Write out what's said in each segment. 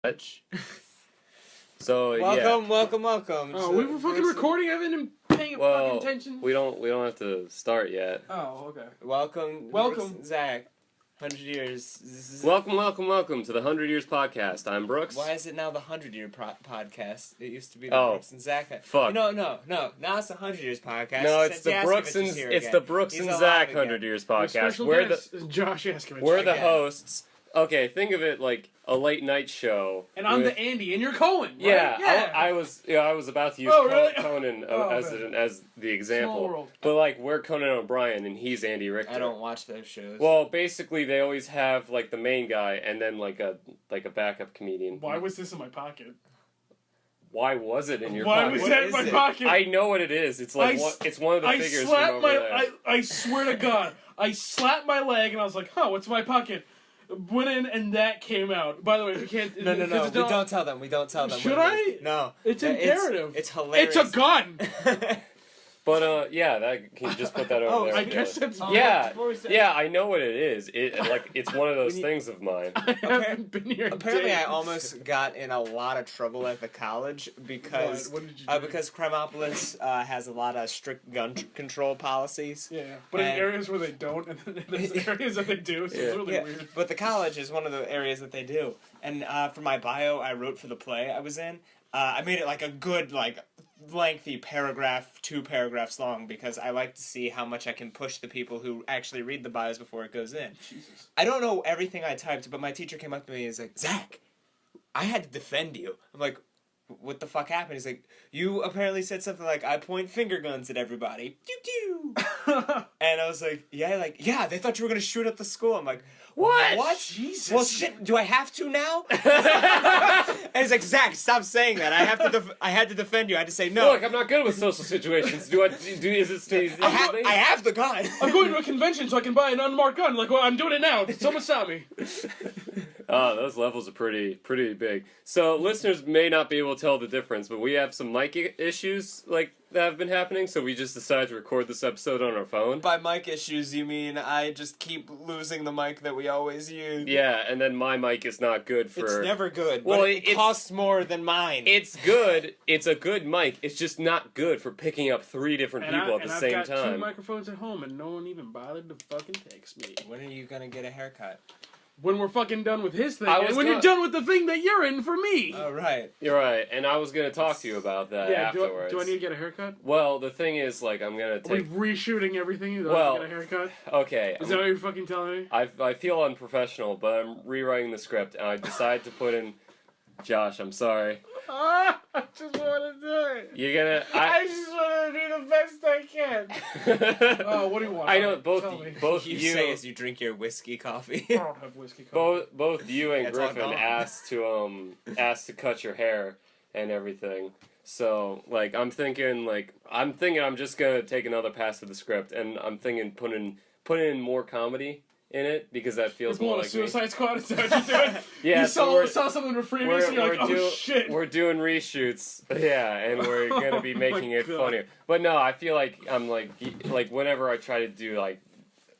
Much. So Welcome. Oh, we were fucking recording. I haven't been paying fucking attention. we don't have to start yet. Oh, okay. Welcome, Zach. 100 years. Welcome to the 100 Years Podcast. I'm Brooks. Why is it now the 100-year podcast? It used to be the Brooks and Zach. Fuck. No. Now it's the 100 Years podcast. No, it's the Brooks and Zach 100 Years Podcast. We're Josh Yaskovich. We're the hosts. Okay, think of it like a late night show. And I'm the Andy, and you're Cohen. Right? Yeah. I was about to use Conan as the example. Small world. But like we're Conan O'Brien and he's Andy Richter. I don't watch those shows. Well, basically they always have like the main guy and then like a backup comedian. Why was this in my pocket? Why was it in your pocket? Why was that in my pocket? I know what it is. It's like it's one of the figures from over there. I swear to God, I slapped my leg and I was like, "Huh, what's in my pocket?" Went in and that came out. By the way, we can't. No. We don't tell them. Should I? No. It's imperative. It's hilarious. It's a gun. But can you just put that over there? I guess it's I know what it is. It's one of those things of mine. I haven't been here. Apparently, I almost got in a lot of trouble at the college because what did you do? Because Crimeopolis has a lot of strict gun control policies. Yeah, but in areas where they don't, and then there's areas that they do, so it's really weird. But the college is one of the areas that they do. And for my bio, I wrote for the play I was in. I made it like a good lengthy paragraph, 2 paragraphs long, because I like to see how much I can push the people who actually read the bios before it goes in. Jesus. I don't know everything I typed, but my teacher came up to me and was like, "Zach, I had to defend you." I'm like, "What the fuck happened?" He's like, "You apparently said something like, I point finger guns at everybody." Pew. And I was like, yeah, they thought you were going to shoot up the school. I'm like, What? Jesus. Well, shit, do I have to now? And he's like, "Zach, stop saying that. I had to defend you. I had to say no." Look, I'm not good with social situations. I have the gun. I'm going to a convention so I can buy an unmarked gun. I'm doing it now. Someone stop me. Those levels are pretty big. So listeners may not be able to tell the difference, but we have some mic issues that have been happening, so we just decided to record this episode on our phone. By mic issues, you mean I just keep losing the mic that we always use? Yeah, and then my mic is not good for... It's never good, well, but it costs more than mine. It's good. It's a good mic. It's just not good for picking up 3 different people at the same time. I've got 2 microphones at home, and no one even bothered to fucking text me. When are you gonna get a haircut? When we're fucking done with his thing, and when you're done with the thing that you're in for me. Oh, right. You're right, and I was going to talk to you about that afterwards. Do I need to get a haircut? Well, the thing is, I'm going to take... Are we reshooting everything? Do I get a haircut? Okay. Is that what you're fucking telling me? I feel unprofessional, but I'm rewriting the script, and I decided to put in... Josh, I'm sorry. I just want to do it. You're gonna... I just want to do the best I can. Oh, what do you want? I know both you say as you drink your whiskey coffee. I don't have whiskey coffee. Both you and Griffin asked to cut your hair and everything. So I'm thinking I'm just gonna take another pass of the script, and I'm thinking put in more comedy in it, because that feels more like Suicide Squad. Is that what you're doing? Yeah, you saw something for previous, and you're like, oh shit. We're doing reshoots, yeah, and we're gonna be making it funnier. But no, I feel like I'm like whenever I try to do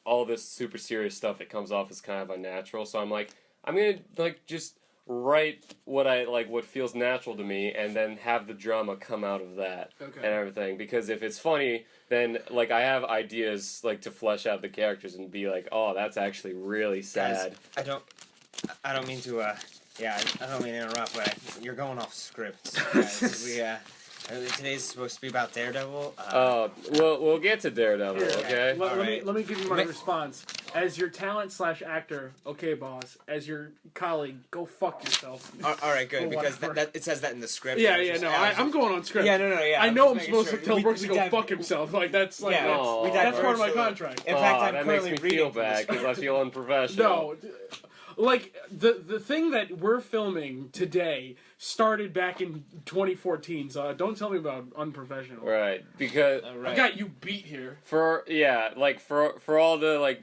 all this super serious stuff, it comes off as kind of unnatural. So I'm gonna just write what feels natural to me, and then have the drama come out of that and everything. Because if it's funny, then I have ideas to flesh out the characters and be like, oh, that's actually really sad. Guys, I don't mean to I don't mean to interrupt, but you're going off script, guys. Today's supposed to be about Daredevil. We'll get to Daredevil, okay? Let me give you my response. As your talent/actor, okay, boss. As your colleague, go fuck yourself. All right, good, because it says that in the script. I'm going on script. Yeah. I know I'm supposed to tell Brooks to go fuck himself. That's part of my contract. In fact, I'm that currently makes me feel bad because I feel unprofessional. No. The thing that we're filming today started back in 2014, so don't tell me about unprofessional. Right, because I got you beat here. For all the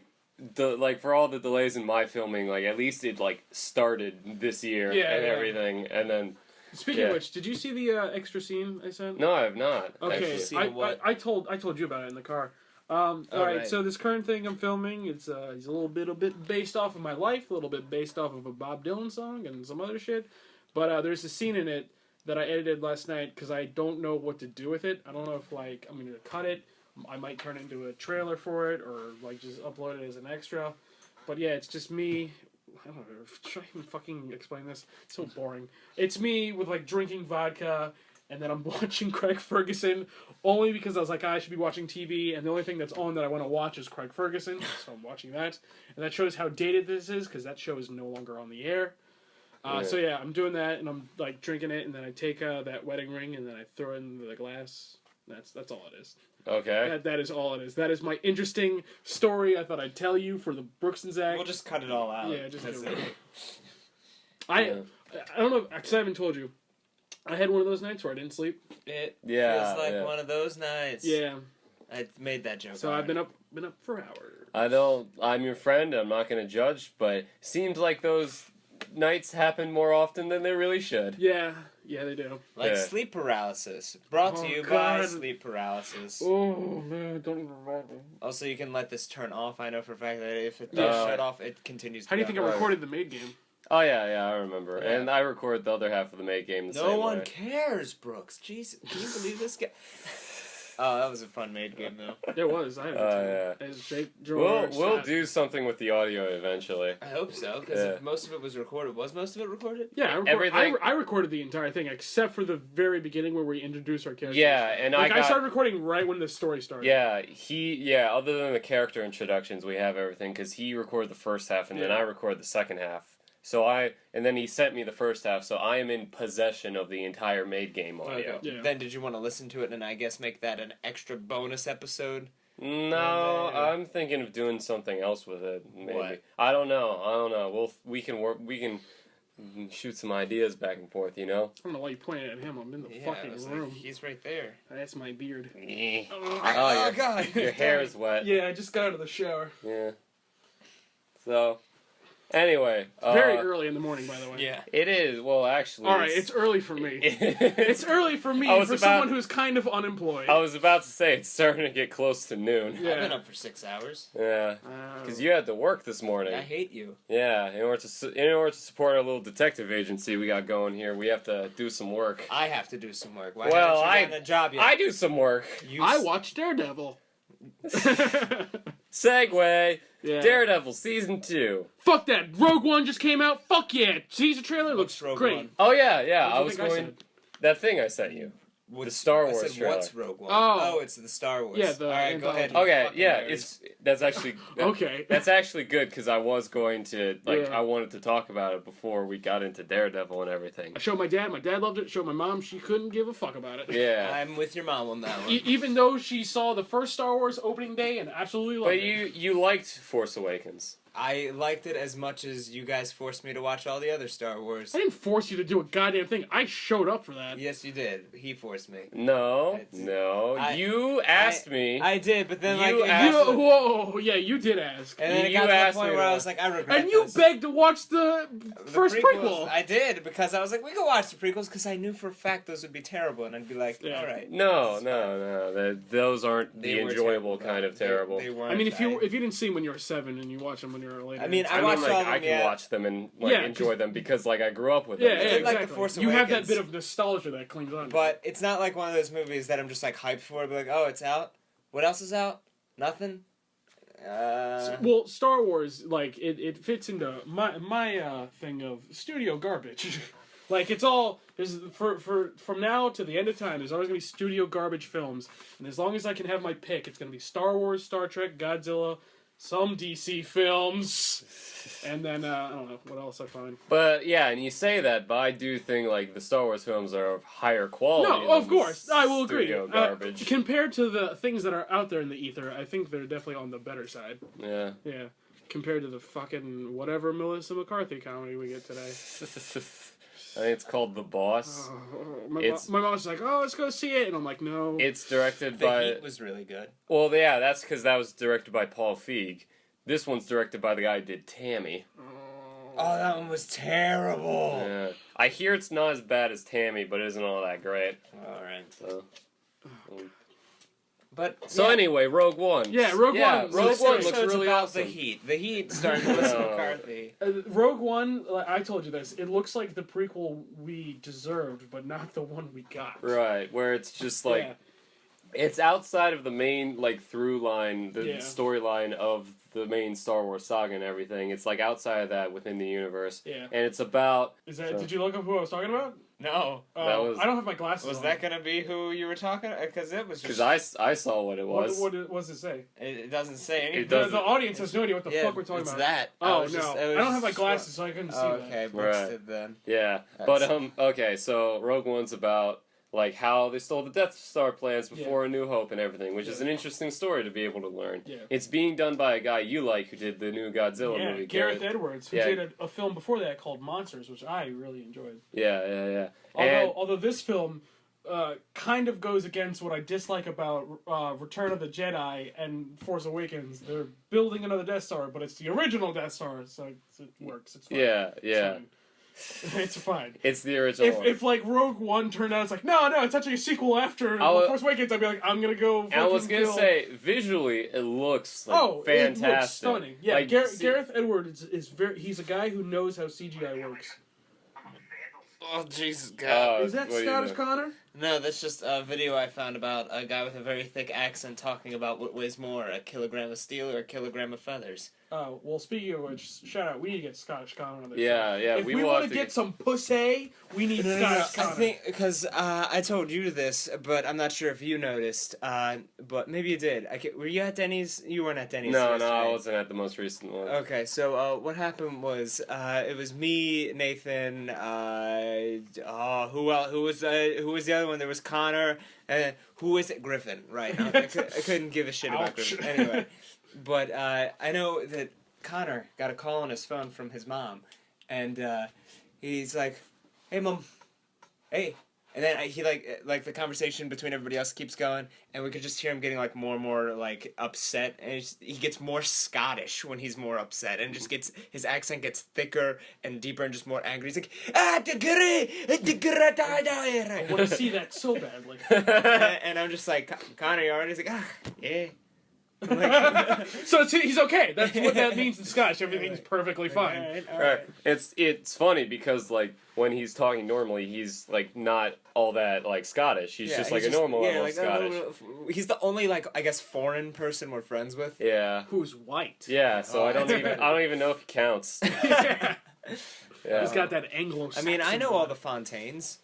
for all the delays in my filming, at least it started this year everything, and then. Speaking of which, did you see the extra scene I sent? No, I have not. Okay, I told you about it in the car. Alright, so this current thing I'm filming, it's a little bit based off of my life, a little bit based off of a Bob Dylan song and some other shit. But there's a scene in it that I edited last night because I don't know what to do with it. I don't know if like I'm gonna cut it. I might turn it into a trailer for it or like just upload it as an extra. But yeah, it's just me. I don't know. Should I even fucking explain this? It's so boring. It's me with like drinking vodka, and then I'm watching Craig Ferguson only because I was like, I should be watching TV, and the only thing that's on that I want to watch is Craig Ferguson, so I'm watching that. And that shows how dated this is because that show is no longer on the air. So yeah, I'm doing that, and I'm like drinking it, and then I take that wedding ring, and then I throw it into the glass. That's all it is. Okay. That is all it is. That is my interesting story I thought I'd tell you for the Brooks and Zach. We'll just cut it all out. Yeah, just That's do it. it. I don't know, because I haven't told you. I had one of those nights where I didn't sleep. It Yeah, feels like one of those nights. Yeah. I made that joke. So I've been up for hours. I'm your friend. I'm not going to judge, but seems like those nights happen more often than they really should. Yeah, they do. Like sleep paralysis. Brought to you by sleep paralysis. Oh, man, don't even remind me. Also, you can let this turn off. I know for a fact that if it does shut off, it continues to How do you think I go. recorded the maid game? Oh, yeah, I remember. Yeah. And I record the other half of the May game the same way. No one cares, Brooks. Jesus, can you believe this guy? Oh, that was a fun maid game, though. It was. I had it too. As Jake George We'll do something with the audio eventually. I hope so, because if most of it was recorded. Was most of it recorded? Yeah, I recorded the entire thing, except for the very beginning where we introduced our characters. Yeah, and I started recording right when the story started. Yeah, other than the character introductions, we have everything, because he recorded the first half, and then I recorded the second half. And then he sent me the first half, so I am in possession of the entire Made Game audio. Okay. Yeah. Then did you want to listen to it and I guess make that an extra bonus episode? No, I'm thinking of doing something else with it. Maybe. What? I don't know. We can shoot some ideas back and forth, you know? I don't know why you pointed at him. I'm in the fucking room. He's right there. That's my beard. Oh, God. Your hair is wet. Yeah, I just got out of the shower. Yeah. So... Anyway, very early in the morning, by the way. Yeah, it is. Well, actually, all right. It's early for me. It's early for me someone who's kind of unemployed. I was about to say it's starting to get close to noon. Yeah. I've been up for 6 hours. Yeah, because you had to work this morning. I hate you. Yeah, in order to support our little detective agency we got going here, we have to do some work. I have to do some work. Why well, haven't you gotten a job yet? I do some work. I watched Daredevil. Segue. Yeah. Daredevil Season 2. Fuck that. Rogue One just came out. Fuck yeah. Teaser trailer looks great. One? Oh, yeah. I was going... That thing I sent you. The Star Wars trailer. What's Rogue One? Oh, it's the Star Wars. Yeah, all right, go ahead. Okay, yeah, that's actually okay. That's actually good because I was going to I wanted to talk about it before we got into Daredevil and everything. I showed my dad. My dad loved it. Showed my mom. She couldn't give a fuck about it. Yeah, I'm with your mom on that one. Even though she saw the first Star Wars opening day and absolutely loved it. But you liked Force Awakens. I liked it as much as you guys forced me to watch all the other Star Wars. I didn't force you to do a goddamn thing. I showed up for that. Yes, you did. He forced me. No. You asked me. I did, but then whoa, yeah, you did ask. And then it got to the point where I was like, I regret And you this. begged to watch the first prequel. I did, because I was like, we can watch the prequels, because I knew for a fact those would be terrible, and I'd be like, all right. No. Those aren't the enjoyable kind of terrible. They weren't. I mean, if you didn't see them when you were 7 and you watch them when you were later. I mean, I can watch them and enjoy them because I grew up with them. Yeah, exactly. Like the Force you have that Awakens. bit of nostalgia that clings on. But it's not like one of those movies that I'm just like hyped for. I'd be like, oh, it's out. What else is out? Nothing. Well, Star Wars, like it fits into my thing of studio garbage. Like it's all from now to the end of time. There's always gonna be studio garbage films, and as long as I can have my pick, it's gonna be Star Wars, Star Trek, Godzilla. Some DC films, and then I don't know what else I find. But yeah, and you say that, but I do think like the Star Wars films are of higher quality. No, of course, I will agree. Garbage. Compared to the things that are out there in the ether, I think they're definitely on the better side. Yeah. Yeah. Compared to the fucking whatever Melissa McCarthy comedy we get today. I think it's called The Boss. My mom's like, oh, let's go see it. And I'm like, no. It's directed by... The Heat was really good. Well, yeah, that's because that was directed by Paul Feig. This one's directed by the guy who did Tammy. Oh, that one was terrible. Yeah. I hear it's not as bad as Tammy, but it isn't all that great. Alright. So... But So anyway, Rogue One. Yeah, Rogue One. Rogue One looks episode's really about awesome. the Heat. The Heat starring Melissa McCarthy. Rogue One, I told you this, it looks like the prequel we deserved, but not the one we got. Right, where it's just like it's outside of the main like through line, the storyline of the main Star Wars saga and everything. It's like outside of that within the universe. Yeah. And it's about Did you look up who I was talking about? No. I don't have my glasses Was on. that gonna be who you were talking? Because it was just... Because I saw what it was. What does it say? It doesn't say anything. It doesn't. The audience has no idea what the fuck we're talking it's about. that. Oh, no. I don't have my glasses, so I couldn't see that. Okay, Brooks did then. Yeah. But, okay, so Rogue One's about, like, how they stole the Death Star plans before A New Hope and everything, which is an interesting story to be able to learn. Yeah. It's being done by a guy you like who did the new Godzilla movie. Gareth Edwards, who did a film before that called Monsters, which I really enjoyed. Yeah. Although this film kind of goes against what I dislike about Return of the Jedi and Force Awakens. They're building another Death Star, but it's the original Death Star, so it works. It's fine. Yeah. It's fine. It's the original one. If like Rogue One turned out, it's like, no, it's actually a sequel after Force Awakens, I'd be like, I'm gonna go. I was gonna say, visually, it looks like fantastic. It looks stunning. Yeah, like, Gareth Edwards is he's a guy who knows how CGI works. Oh, Jesus God. Is that Scottish Connor? No, that's just a video I found about a guy with a very thick accent talking about what weighs more, a kilogram of steel or a kilogram of feathers. Oh, well, speaking of which, shout out, we need to get Scottish Connor on this show. Yeah, If we want to get some pussy, we need Scottish Connor. I think, because I told you this, but I'm not sure if you noticed, but maybe you did. Were you at Denny's? You weren't at Denny's yesterday. No, I wasn't at the most recent one. Okay, so what happened was, it was me, Nathan, who was the other one? There was Connor, and who was it? Griffin, right. I couldn't give a shit about Griffin. Anyway. But I know that Connor got a call on his phone from his mom, and he's like, "Hey, Mom, hey," and then he like the conversation between everybody else keeps going, and we could just hear him getting like more and more like upset, and he gets more Scottish when he's more upset, and his accent gets thicker and deeper and just more angry. He's like, I want to see that so badly. and I'm just like, Connor, you already? He's like, yeah. So he's okay. That's what that means in Scottish. Everything's perfectly fine. All right. It's funny because like when he's talking normally, he's like not all that like Scottish. He's just like a normal level of Scottish. He's the only like I guess foreign person we're friends with. Yeah. Who's white? Yeah. So I don't even know if he counts. Yeah. He's got that Anglo-Saxon. I mean, I know all the Fontaines.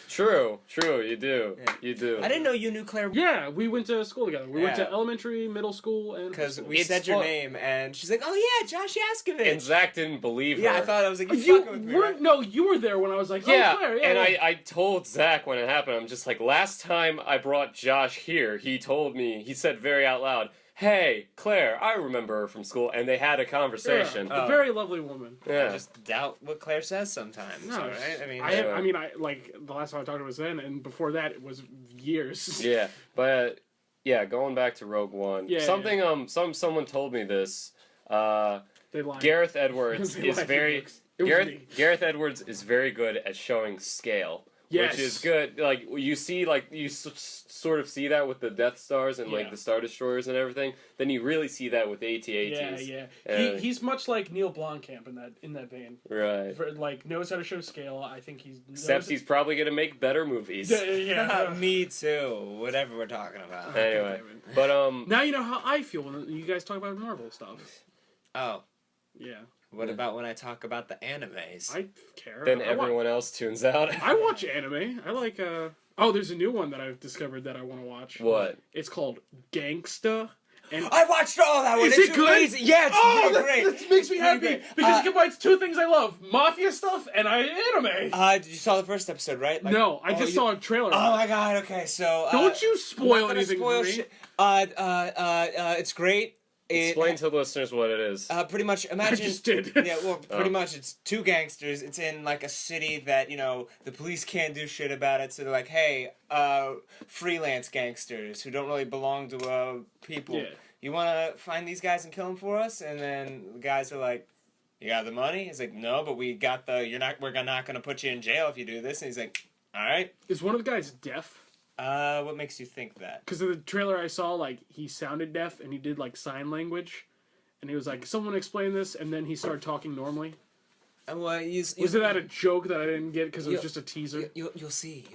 True, you do. Yeah. You do. I didn't know you knew Claire. Yeah, we went to school together. We went to elementary, middle school, and... Because we said your name, and she's like, oh yeah, Josh Yaskovich. And Zach didn't believe her. Yeah, I thought I was like, you fucking with me, right? No, you were there when I was like, yeah, Claire, and I told Zach when it happened, I'm just like, last time I brought Josh here, he said very out loud, hey, Claire, I remember her from school, and they had a conversation. Yeah, a very lovely woman. Yeah. I just doubt what Claire says sometimes. No, right? I mean, like the last time I talked to her was then, and before that it was years. Yeah, but going back to Rogue One, someone told me this. Gareth Edwards Gareth Edwards is very good at showing scale. Yes. Which is good. Like you sort of see that with the Death Stars and like the Star Destroyers and everything. Then you really see that with AT-ATs. Yeah. He's much like Neil Blomkamp in that vein. Right. Like knows how to show scale. I think except he's probably gonna make better movies. Yeah. Me too. Whatever we're talking about. Anyway, but now you know how I feel when you guys talk about Marvel stuff. Oh. Yeah. What about when I talk about the animes? I care. Then everyone else tunes out. I watch anime. I like there's a new one that I've discovered that I want to watch. What? It's called Gangsta. And I watched all that one. Is it good? Amazing. Yeah, it's great. That makes me happy because it combines two things I love: mafia stuff and anime. You saw the first episode, right? Like, no, I just saw a trailer. Oh my god! Okay, so don't you spoil anything for me. It's great. Explain to the listeners what it is. Pretty much, imagine... I just did. Yeah, well, pretty much, it's two gangsters. It's in, like, a city that, the police can't do shit about it, so they're like, hey, freelance gangsters who don't really belong to, people. Yeah. You want to find these guys and kill them for us? And then the guys are like, you got the money? He's like, no, but we got we're not going to put you in jail if you do this. And he's like, all right. Is one of the guys deaf? What makes you think that? Because of the trailer I saw, like, he sounded deaf and he did, like, sign language. And he was like, someone explain this, and then he started talking normally. Well, Was that a joke that I didn't get because it was just a teaser? You'll see.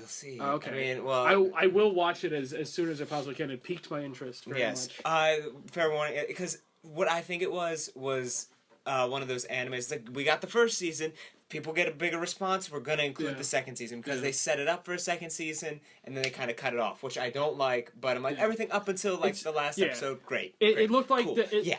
Okay. I mean, well, I will watch it as soon as I possibly can. It piqued my interest very much. Fair warning, because what I think it was one of those animes. Like, we got the first season. People get a bigger response. We're gonna include the second season because they set it up for a second season and then they kind of cut it off, which I don't like. But I'm like everything up until like the last episode, great. It looked like cool. yeah.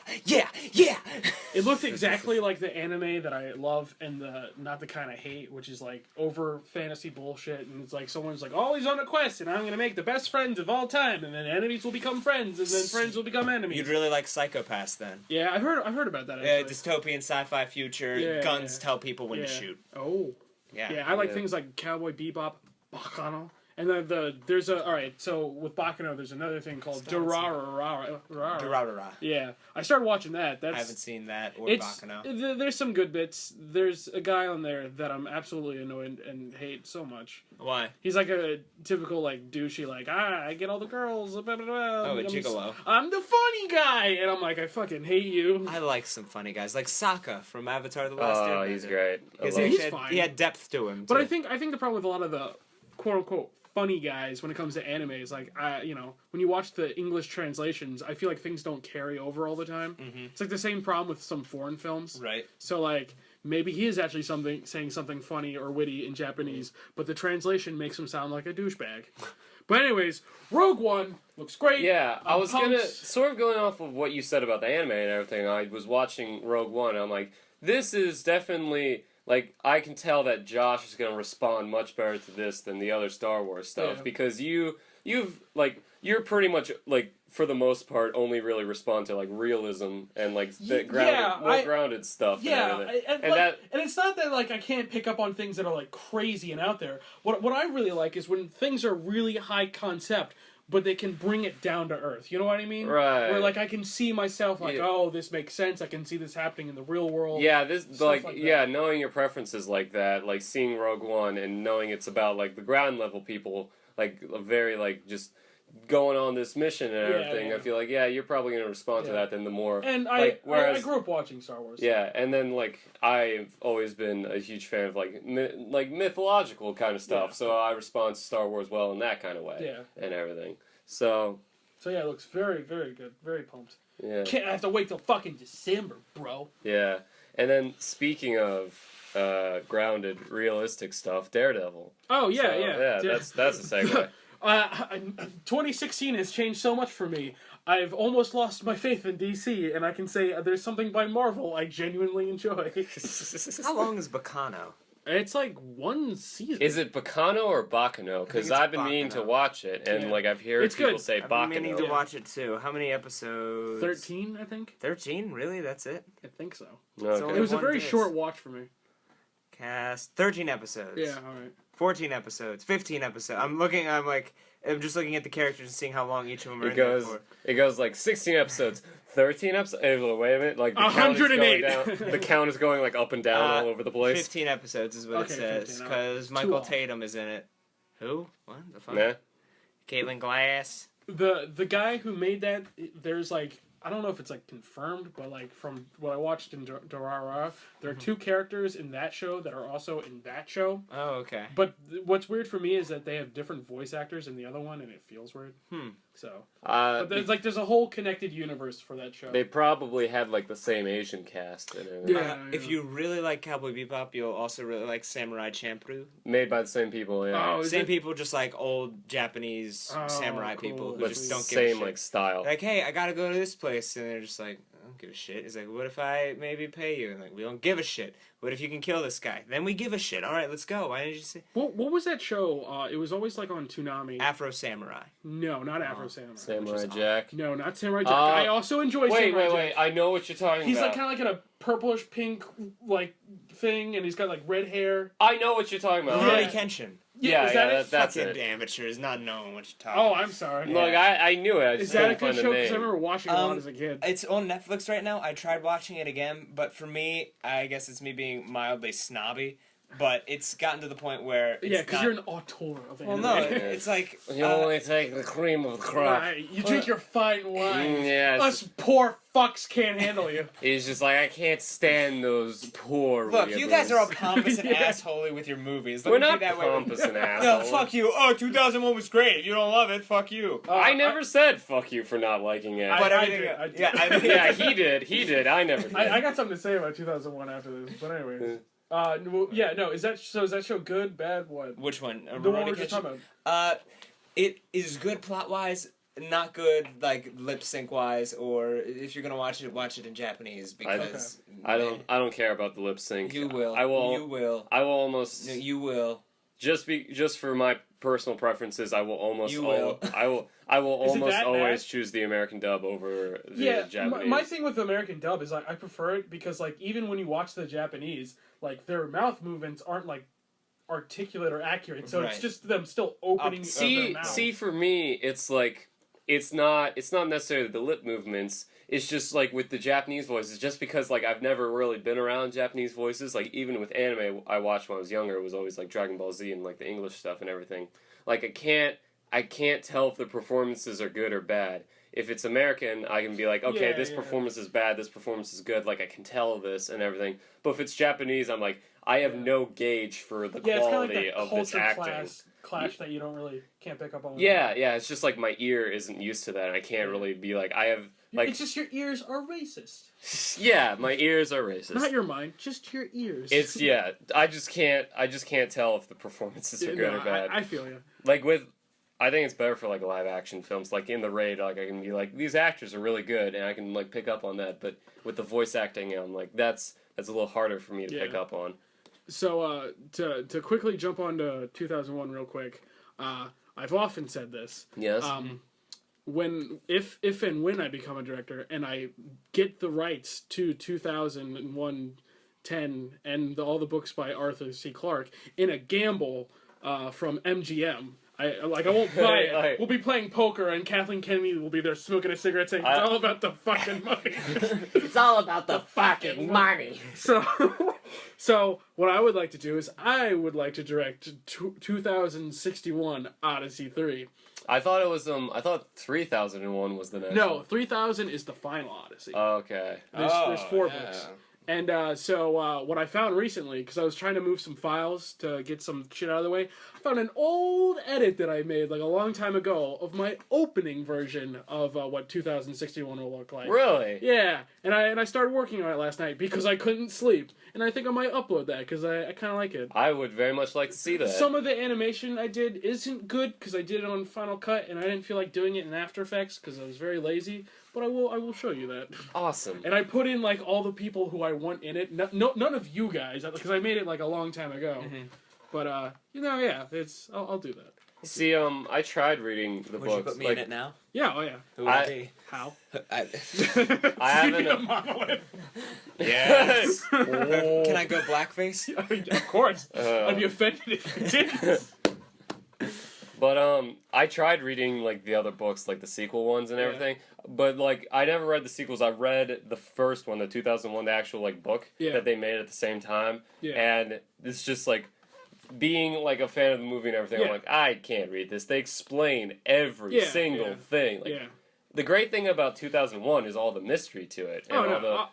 It looked exactly like the anime that I love and not the kind I hate, which is like over fantasy bullshit. And it's like someone's like, oh, he's on a quest, and I'm gonna make the best friends of all time, and then enemies will become friends, and then friends will become enemies. You'd really like Psychopaths then. Yeah, I've heard about that. Actually. Dystopian sci-fi future. Guns tell people when to shoot. Oh. Yeah, I like things like Cowboy Bebop, Bacano. And then there's a... Alright, so with Bacano, there's another thing called Durarara. Yeah. I started watching that. I haven't seen that or Bacano. There's some good bits. There's a guy on there that I'm absolutely annoyed and hate so much. Why? He's like a typical, like, douchey, like, I get all the girls, blah, blah, blah. Oh, a gigolo. I'm the funny guy! And I'm like, I fucking hate you. I like some funny guys. Like Sokka from Avatar The Last Airbender. Oh, he's great. He's fine. He had depth to him, too. But I think the problem with a lot of the quote-unquote funny guys when it comes to anime is like, when you watch the English translations, I feel like things don't carry over all the time. Mm-hmm. It's like the same problem with some foreign films. Right. So like, maybe he is actually saying something funny or witty in Japanese, but the translation makes him sound like a douchebag. But anyways, Rogue One looks great. Yeah, I was gonna, sort of going off of what you said about the anime and everything, I was watching Rogue One, and I'm like, this is definitely... Like, I can tell that Josh is going to respond much better to this than the other Star Wars stuff, because you're pretty much, like, for the most part, only really respond to, like, realism and, like, more grounded stuff. Yeah, and it's not that, like, I can't pick up on things that are, like, crazy and out there. What I really like is when things are really high concept, but they can bring it down to earth. You know what I mean? Right. Where, like, I can see myself, like, oh, this makes sense. I can see this happening in the real world. Yeah, knowing your preferences like that, like, seeing Rogue One and knowing it's about, like, the ground level people, like, very, like, just going on this mission and everything, I feel like, you're probably going to respond to that than the more... And like, I grew up watching Star Wars. Yeah, and then, like, I've always been a huge fan of, like, mythological kind of stuff, so I respond to Star Wars well in that kind of way. Yeah. And everything. So yeah, it looks very, very good. Very pumped. Yeah. Can't have to wait till fucking December, bro. Yeah. And then, speaking of grounded, realistic stuff, Daredevil. Oh, yeah, so, yeah. That's a segue. 2016 has changed so much for me. I've almost lost my faith in DC, and I can say there's something by Marvel I genuinely enjoy. How long is Bacano? It's like one season. Is it Bacano or Bacano? Because I've been meaning to watch it, and like I've heard people say Bacano. I'm meaning to watch it too. How many episodes? 13, I think. 13? Really? That's it? I think so. Okay. It was a very short watch for me. Cast 13 episodes. Yeah, all right. 14 episodes. 15 episodes. I'm just looking at the characters and seeing how long each of them are It goes like 16 episodes. 13 episodes? Wait a minute. Like the 108. Count is going down. The count is going like up and down all over the place. 15 episodes is what it says. Because Michael Tatum is in it. Who? What? The fuck? Nah. Caitlin Glass. The guy who made that, there's like, I don't know if it's like confirmed, but like from what I watched in Durarara, there are two characters in that show that are also in that show. Oh, okay. But what's weird for me is that they have different voice actors in the other one, and it feels weird. So, but there's a whole connected universe for that show. They probably had like the same Asian cast and everything. Yeah. If you really like Cowboy Bebop, you'll also really like Samurai Champloo. Made by the same people, yeah. Oh, same people, just like old Japanese samurai people who just don't give a shit. Same like style. Like, hey, I gotta go to this place, and they're just like, I don't give a shit. It's like, what if I maybe pay you? And like, we don't give a shit. What if you can kill this guy? Then we give a shit. All right, let's go. Why didn't you say? What was that show? It was always like on Toonami. Afro Samurai. No, not Afro Samurai. Samurai Jack. No, not Samurai Jack. I also enjoy Samurai Jack. Wait. I know what you're talking about. He's like kind of like in a purplish pink like thing, and he's got like red hair. I know what you're talking about. Rurouni Kenshin. Yeah, that's fucking it. amateurs not knowing what you're talking. Oh, I'm sorry. Look, I knew it. Is that a good show? Because I remember watching it a lot as a kid. It's on Netflix right now. I tried watching it again, but for me, I guess it's me being mildly snobby. but it's gotten to the point where it's because you're an auteur of anime. Well, no, it's like You only take the cream of the crop. Right, you drink your fine wine. Yeah, Us poor fucks can't handle you. he's just like, I can't stand those poor. Look, you guys are all weeaboos. pompous and Yeah. assholey with your movies. Let We're me be not that way. pompous and No, assholes. fuck you. Oh, 2001 was great. If you don't love it, fuck you. I never said fuck you for not liking it. But I everything, did. yeah, I mean, Yeah, he did. He did. I never did. I got something to say about 2001 after this, but anyways. Well, yeah, no, is that show good, bad, what? Which one? The one we were just talking about. It is good plot wise, not good like lip sync wise, or if you're gonna watch it in Japanese because I don't care about the lip sync. You will. I will. You will. I will almost. No, you will. Just for my personal preferences, I will almost. You will. I will Is it almost that always bad? choose the American dub over the Yeah, Japanese. my thing with the American dub is I prefer it because like even when you watch the Japanese, like their mouth movements aren't like articulate or accurate, so it's Right. just them still opening their See, mouth. for me, it's like it's not necessarily the lip movements. It's just like with the Japanese voices, just because like I've never really been around Japanese voices. Like even with anime I watched when I was younger, it was always like Dragon Ball Z and like the English stuff and everything. Like I can't tell if the performances are good or bad. If it's American, I can be like, okay, this performance is bad, this performance is good. Like I can tell this and everything. But if it's Japanese, I'm like, I have no gauge for the quality of this acting. Clash that you can't pick up on. Yeah, it's just like my ear isn't used to that, and I can't really be like, I have like. It's just your ears are racist. Yeah, my ears are racist. Not your mind, just your ears. It's I just can't tell if the performances are good or bad. I feel you. Like I think it's better for like live action films. Like in The Raid, like I can be like, these actors are really good, and I can like pick up on that. But with the voice acting, I'm like, that's a little harder for me to pick up on. So to quickly jump on to 2001 real quick, I've often said this. Yes. If and when I become a director and I get the rights to 2001, 10, and all the books by Arthur C. Clarke in a gamble from MGM. I won't buy it. We'll be playing poker, and Kathleen Kennedy will be there smoking a cigarette, saying, "It's all about the fucking money." It's all about the fucking money. So what I would like to do is I would like to direct 2061 Odyssey 3. I thought it was I thought 3001 was the next. No, one. 3000 is the final Odyssey. Okay. There's 4 books. And so what I found recently, because I was trying to move some files to get some shit out of the way, I found an old edit that I made like a long time ago of my opening version of what 2061 will look like. Really? Yeah, and I started working on it last night because I couldn't sleep, and I think I might upload that because I kind of like it. I would very much like to see that. Some of the animation I did isn't good because I did it on Final Cut, and I didn't feel like doing it in After Effects because I was very lazy. But I will show you that. Awesome. And I put in like all the people who I want in it. None of you guys, because I made it like a long time ago. Mm-hmm. But I'll do that. See, I tried reading the books. Would you put me in it now? Yeah, oh yeah. Who would it be? How? I haven't. A monolith. Yes. Oh. Can I go blackface? I mean, of course. I'd be offended if you didn't. But I tried reading like the other books, like the sequel ones and everything. But like I never read the sequels. I read the first one, the 2001, the actual like book that they made at the same time. Yeah. And it's just like being like a fan of the movie and everything. I'm like, I can't read this. They explain every single thing. Like, the great thing about 2001 is all the mystery to it. And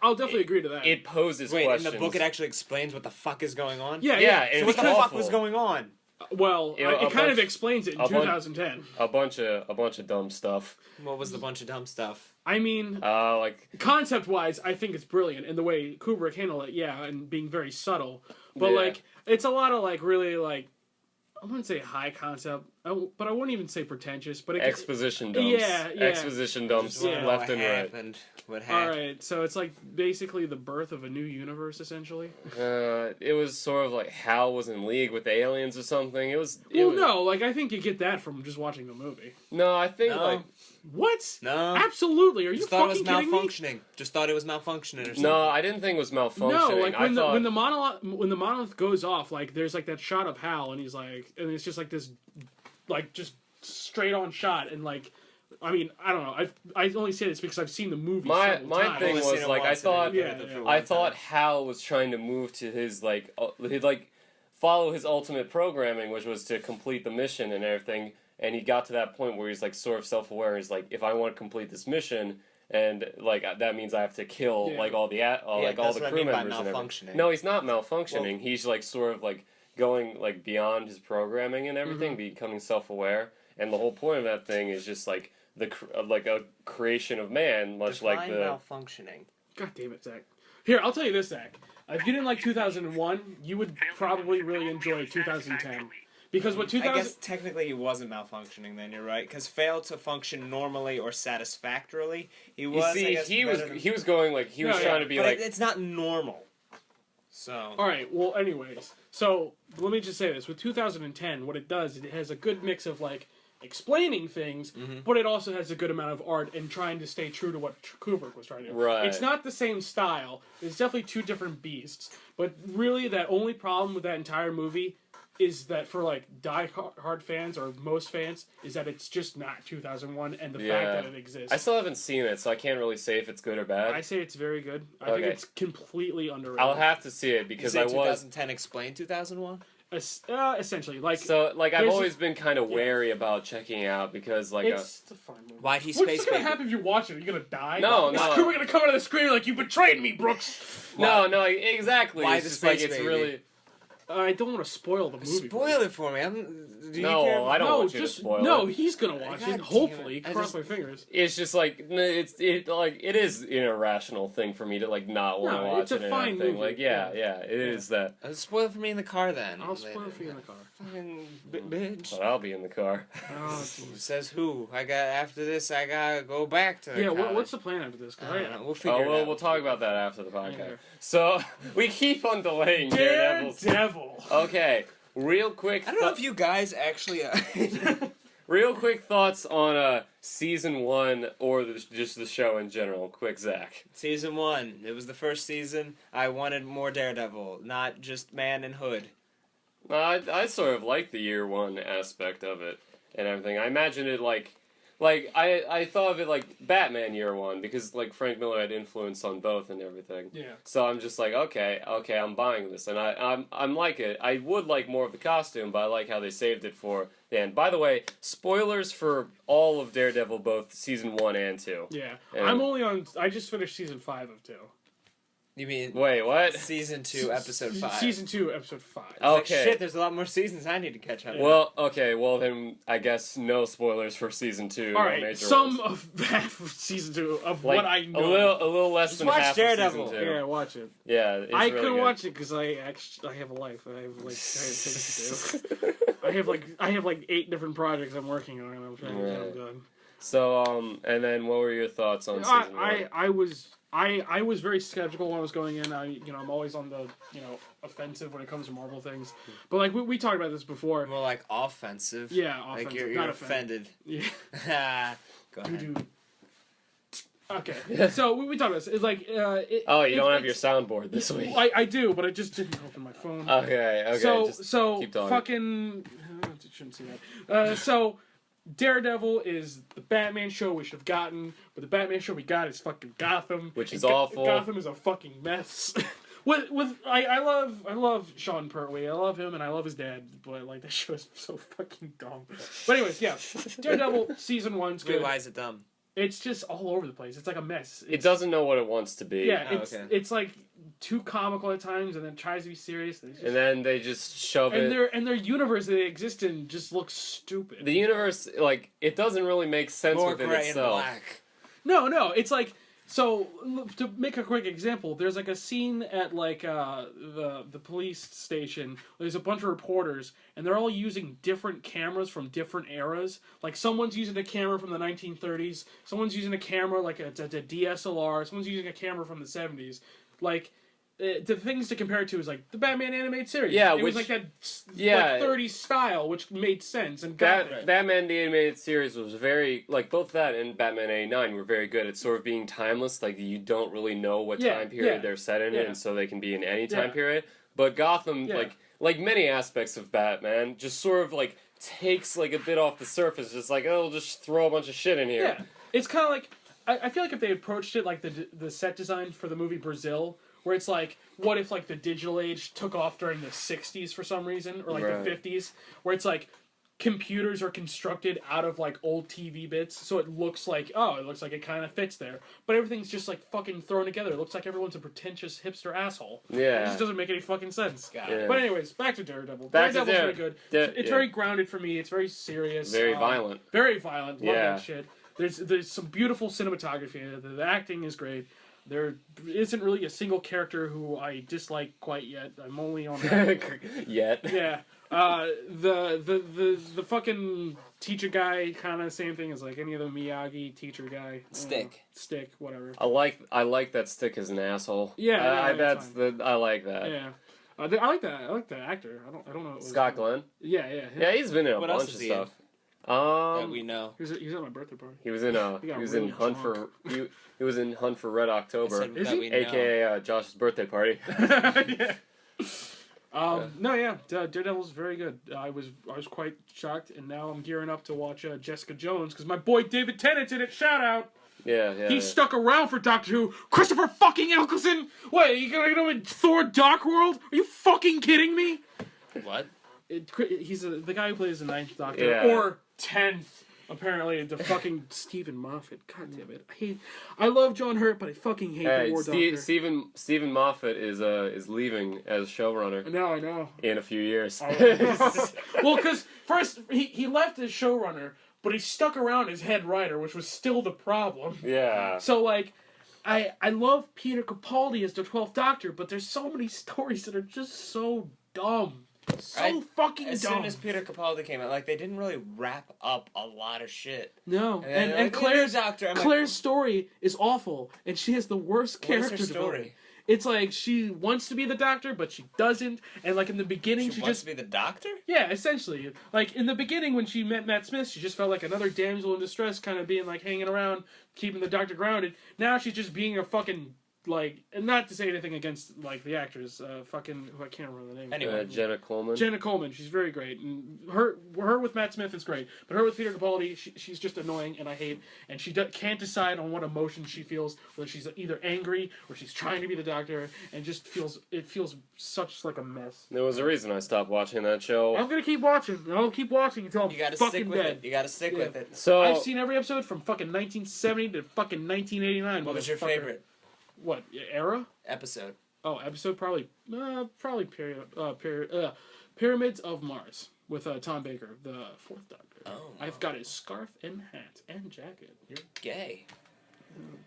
I'll definitely agree to that. It poses questions. In the book it actually explains what the fuck is going on? Yeah. So what the fuck was going on? Well, it kind of explains it in 2010. A bunch of dumb stuff. What was the bunch of dumb stuff? I mean, like concept-wise, I think it's brilliant in the way Kubrick handled it. Yeah, and being very subtle, but like it's a lot of like really like I wouldn't say high concept, but I wouldn't even say pretentious. But exposition dumps. Yeah. Exposition dumps left and right. What happened? All right, so it's like basically the birth of a new universe, essentially. It was sort of like Hal was in league with the aliens or something. No, like I think you get that from just watching the movie. No, I think like what? No, absolutely. Are you fucking kidding me? Just thought it was malfunctioning. Just thought it was malfunctioning or something. No, I didn't think it was malfunctioning. No, like when the monolith goes off, like there's like that shot of Hal, and he's like, and it's just like this, like just straight on shot, and like. I mean, I don't know. I only say this because I've seen the movie. My thing was like I thought Hal was trying to move to his like follow his ultimate programming, which was to complete the mission and everything. And he got to that point where he's like sort of self-aware. He's like, if I want to complete this mission, and like that means I have to kill like all the all the crew members and everything. No, he's not malfunctioning. He's like sort of like going like beyond his programming and everything, becoming self-aware. And the whole point of that thing is just like like a creation of man, much like the malfunctioning. God damn it, Zach. Here, I'll tell you this, Zach. If you didn't like 2001, you would probably really enjoy 2010. Because what 2000... I guess technically he wasn't malfunctioning then, you're right. Because failed to function normally or satisfactorily, he was, you see, I guess, he was going like, he was trying to be but like... it's not normal. So... Alright, well, anyways. So, let me just say this. With 2010, what it does, it has a good mix of, like, explaining things, but it also has a good amount of art and trying to stay true to what Kubrick was trying to do. Right. It's not the same style. It's definitely two different beasts. But really, that only problem with that entire movie is that for like die-hard fans or most fans is that it's just not 2001 and the fact that it exists. I still haven't seen it, so I can't really say if it's good or bad. I say it's very good. I think it's completely underrated. I'll have to see it because I was 2010 explained 2001. Essentially, like so, like I've always been kind of wary about checking out because, like, it's a fun movie. Why'd he What's space gonna baby? happen if you watch it? Are you gonna die? No. Is Kubrick gonna come out of the screen like you betrayed me, Brooks? No, exactly. Why it's the just space like it's baby? really. I don't want to spoil the movie. Spoil it for me. Do you care? I don't want you to spoil it. No, he's gonna watch God it. damn Hopefully, it. cross my fingers. It's just like it is an irrational thing for me to like not want to watch it's a it and fine everything. movie. Like it is that. Spoil it for me in the car then. I'll spoil it for you in the car. Fucking bitch. But I'll be in the car. Oh, Says who? After this. I gotta go back to. yeah. What's the plan after this? I don't know. We'll figure it out. We'll talk about that after the podcast. Yeah. So we keep on delaying Daredevil. Okay, real quick. I don't know if you guys actually. Real quick thoughts on season 1 or just the show in general. Quick, Zach. Season 1. It was the first season. I wanted more Daredevil, not just Man and Hood. I sort of like the year 1 aspect of it and everything. I imagine it like I thought of it like Batman year 1 because like Frank Miller had influence on both and everything. Yeah. So I'm just like okay, I'm buying this and I'm like it. I would like more of the costume, but I like how they saved it for the end. By the way, spoilers for all of Daredevil, both season 1 and 2. Yeah. And I just finished season 5 of 2. You mean wait, what? Season 2, episode 5? Season 2, episode 5. Okay. Like, shit, there's a lot more seasons I need to catch up. Well, okay, well then I guess no spoilers for season 2. All right, some of half of season 2 of like, what I know. A little less Just than watch half Daredevil. of season 2. Yeah, watch it. Yeah, it's I really couldn't good. watch it because I have a life. I have like things to do. I have like 8 different projects I'm working on. And I'm trying to get them done. So and then what were your thoughts on season 1? I was very skeptical when I was going in. I'm always on the offensive when it comes to Marvel things. But like we talked about this before. More like offensive. Yeah, offensive. Like you're not offended. Yeah. Go ahead. Okay, so we talked about this. It's like you don't have your soundboard this week. I do, but I just didn't open my phone. Okay. So keep talking. fucking. I shouldn't say that. So Daredevil is the Batman show we should have gotten, but the Batman show we got is fucking Gotham, which is awful. Gotham is a fucking mess. I love Sean Pertwee. I love him and I love his dad, but like that show is so fucking dumb. But anyways, yeah, Daredevil season 1's good. Wait, why is it dumb? It's just all over the place. It's like a mess. It doesn't know what it wants to be. Yeah, it's like too comical at times, and then tries to be serious. And then they just shove it. And their universe that they exist in just looks stupid. The universe, like, it doesn't really make sense within itself. And black. No, it's like. So, to make a quick example, there's like a scene at like the police station. There's a bunch of reporters, and they're all using different cameras from different eras. Like someone's using a camera from the 1930s, someone's using a camera like a DSLR, someone's using a camera from the 70s. Like the things to compare it to is like the Batman animated series. Yeah, it was like that like 30s style, which made sense and got it. Batman the animated series was very like both that and Batman '89 were very good at sort of being timeless. Like you don't really know what time period they're set in, and so they can be in any time period. But Gotham, like many aspects of Batman, just sort of like takes like a bit off the surface. Just like we'll just throw a bunch of shit in here. Yeah, it's kind of like I feel like if they approached it like the set design for the movie Brazil, where it's like, what if like the digital age took off during the 60s for some reason, or like the 50s, where it's like computers are constructed out of like old TV bits, so it looks like it kind of fits there, but everything's just like fucking thrown together. It looks like everyone's a pretentious hipster asshole. Yeah, it just doesn't make any fucking sense. Yeah. But anyways, back to Daredevil. Daredevil's very good. It's very grounded for me. It's very serious. Very violent. Very violent. Love that shit. There's some beautiful cinematography. The acting is great. There isn't really a single character who I dislike quite yet. I'm only on that. Yet. Yeah. The fucking teacher guy, kind of same thing as like any other Miyagi teacher guy. Stick, whatever. I like that Stick as an asshole. Yeah, I like that. Yeah. I like that. I like the actor. I don't know. Scott Glenn. Yeah. Yeah, he's been in a What bunch else of is he stuff. That we know. He was at my birthday party. He was in he was in Hunt for Red October. Is he? AKA Josh's birthday party. Yeah. Daredevil's very good. I was quite shocked, and now I'm gearing up to watch Jessica Jones because my boy David Tennant's in it. Shout out. Yeah. He stuck around for Doctor Who. Christopher fucking Eccleston. Wait, you gonna go in Thor: Dark World? Are you fucking kidding me? What? He's the guy who plays the 9th Doctor or 10th. Apparently, the fucking Stephen Moffat. God damn it! I love John Hurt, but I fucking hate the War Doctor. Stephen Moffat is leaving as showrunner. I know. In a few years. Well, because first he left as showrunner, but he stuck around as head writer, which was still the problem. Yeah. So like, I love Peter Capaldi as the 12th Doctor, but there's so many stories that are just so dumb. Fucking dumb. As soon as Peter Capaldi came out, like, they didn't really wrap up a lot of shit. No. And like, Claire's story is awful, and she has the worst character What is her story? It's like she wants to be the Doctor, but she doesn't. And like in the beginning, she wants to be the Doctor? Yeah, essentially. Like in the beginning when she met Matt Smith, she just felt like another damsel in distress, kind of being like hanging around, keeping the Doctor grounded. Now she's just being a fucking... Like, and not to say anything against, like, the actors, who I can't remember the name. Anyway. Jenna Coleman. Jenna Coleman, she's very great. And her with Matt Smith is great. But her with Peter Capaldi, she's just annoying, and I hate. And she can't decide on what emotion she feels, whether she's either angry or she's trying to be the Doctor, and just feels such, like, a mess. There was a reason I stopped watching that show. I'm gonna keep watching. I'll keep watching until I'm fucking dead. You gotta stick with it. So I've seen every episode from fucking 1970 to fucking 1989. What was your favorite? What era? Episode. Oh, episode probably Pyramids of Mars with Tom Baker, the 4th Doctor. Oh. I've got his scarf and hat and jacket. You're gay.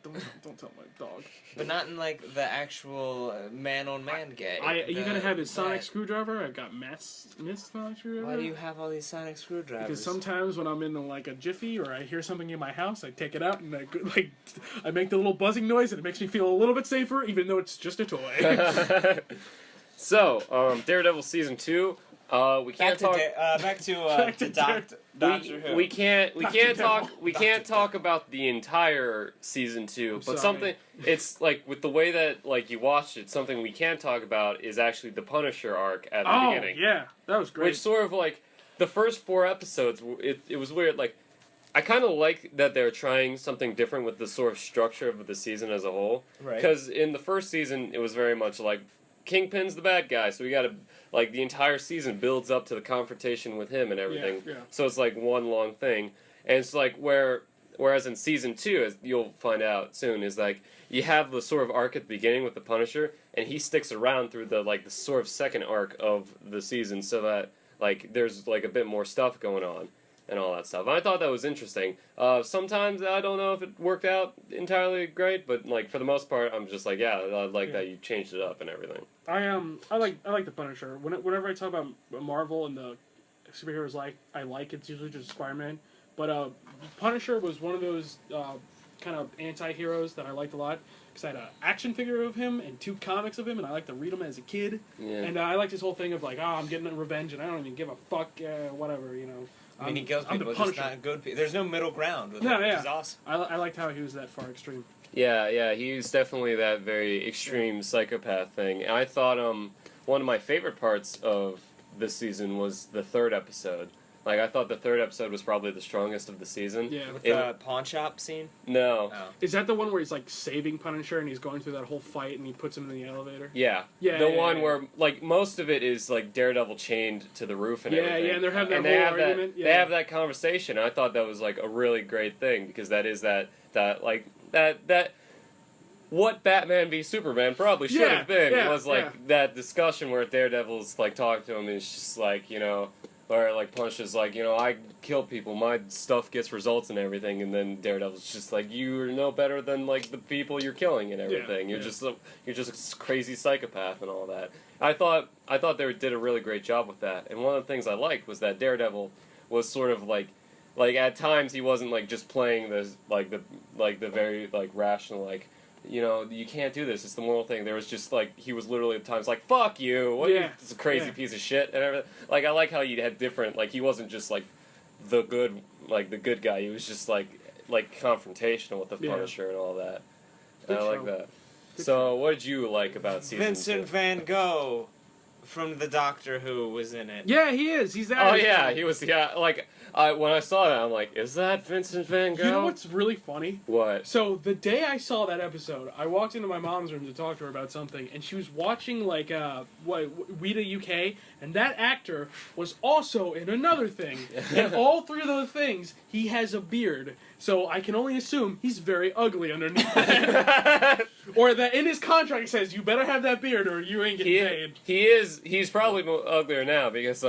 Don't tell my dog. But not in like the actual man-on-man gay. You're gonna have his sonic screwdriver. I got Miss sonic screwdriver. Why do you have all these sonic screwdrivers? Because sometimes when I'm in like a jiffy or I hear something in my house, I take it out and I make the little buzzing noise and it makes me feel a little bit safer, even though it's just a toy. So, Daredevil season 2. We can't talk. Back to Doctor Who. We can't talk about the entire season 2. But something, it's like with the way that like you watched it, something we can't talk about is actually the Punisher arc at the beginning. Yeah, that was great. Which sort of like the first 4 episodes, it was weird. Like I kind of like that they're trying something different with the sort of structure of the season as a whole. Right. Because in the first season, it was very much like Kingpin's the bad guy, so we got to. Like, the entire season builds up to the confrontation with him and everything. Yeah. So it's, like, one long thing. And it's, like, whereas in Season 2, as you'll find out soon, is, like, you have the sort of arc at the beginning with the Punisher, and he sticks around through the sort of second arc of the season so that, like, there's, like, a bit more stuff going on and all that stuff. And I thought that was interesting. Sometimes I don't know if it worked out entirely great, but, like, for the most part, I'm just like, yeah, I like that you changed it up and everything. I like the Punisher. Whenever I talk about Marvel and the superheroes I like it's usually just Spider-Man. But Punisher was one of those kind of anti-heroes that I liked a lot because I had an action figure of him and 2 comics of him, and I liked to read them as a kid. Yeah. And I liked his whole thing of like, I'm getting revenge, and I don't even give a fuck, whatever, you know. I mean, he kills people, just not good people. There's no middle ground with it, which is awesome. I liked how he was that far extreme. Yeah, he's definitely that very extreme psychopath thing. And I thought one of my favorite parts of this season was the 3rd episode. Like, I thought the third episode was probably the strongest of the season. Yeah. With the pawn shop scene? No. Oh. Is that the one where he's like saving Punisher and he's going through that whole fight and he puts him in the elevator? Yeah. Yeah. The one where, like, most of it is, like, Daredevil chained to the roof and everything. Yeah, and they're having that they whole have argument. They have that conversation. I thought that was, like, a really great thing, because that is that what Batman v Superman probably should have been was, like, that discussion where Daredevil's, like, talking to him and it's just, like, you know... Or, like, Punisher's like, you know, I kill people, my stuff gets results and everything, and then Daredevil's just like, you're no better than, like, the people you're killing and everything. You're just a crazy psychopath and all that. I thought they did a really great job with that, and one of the things I liked was that Daredevil was sort of like at times he wasn't, like, just playing the very, like, rational, like, you know, you can't do this, it's the moral thing. There was just, like, he was literally at times like, fuck you, what it's a crazy piece of shit, and everything. Like, I like how you had different, like, he wasn't just, like, the good guy, he was just, like confrontational with the Punisher and all that. And I like that. So, what did you like about season 2? Vincent Van Gogh from the Doctor Who was in it. Yeah, he is. He's that. Oh, yeah, he was, like... when I saw that, I'm like, is that Vincent Van Gogh? You know what's really funny? What? So, the day I saw that episode, I walked into my mom's room to talk to her about something, and she was watching, like, Weta UK, and that actor was also in another thing. And all three of those things, he has a beard. So, I can only assume he's very ugly underneath that. Or that in his contract it says, you better have that beard or you ain't getting paid. He's probably uglier now, because,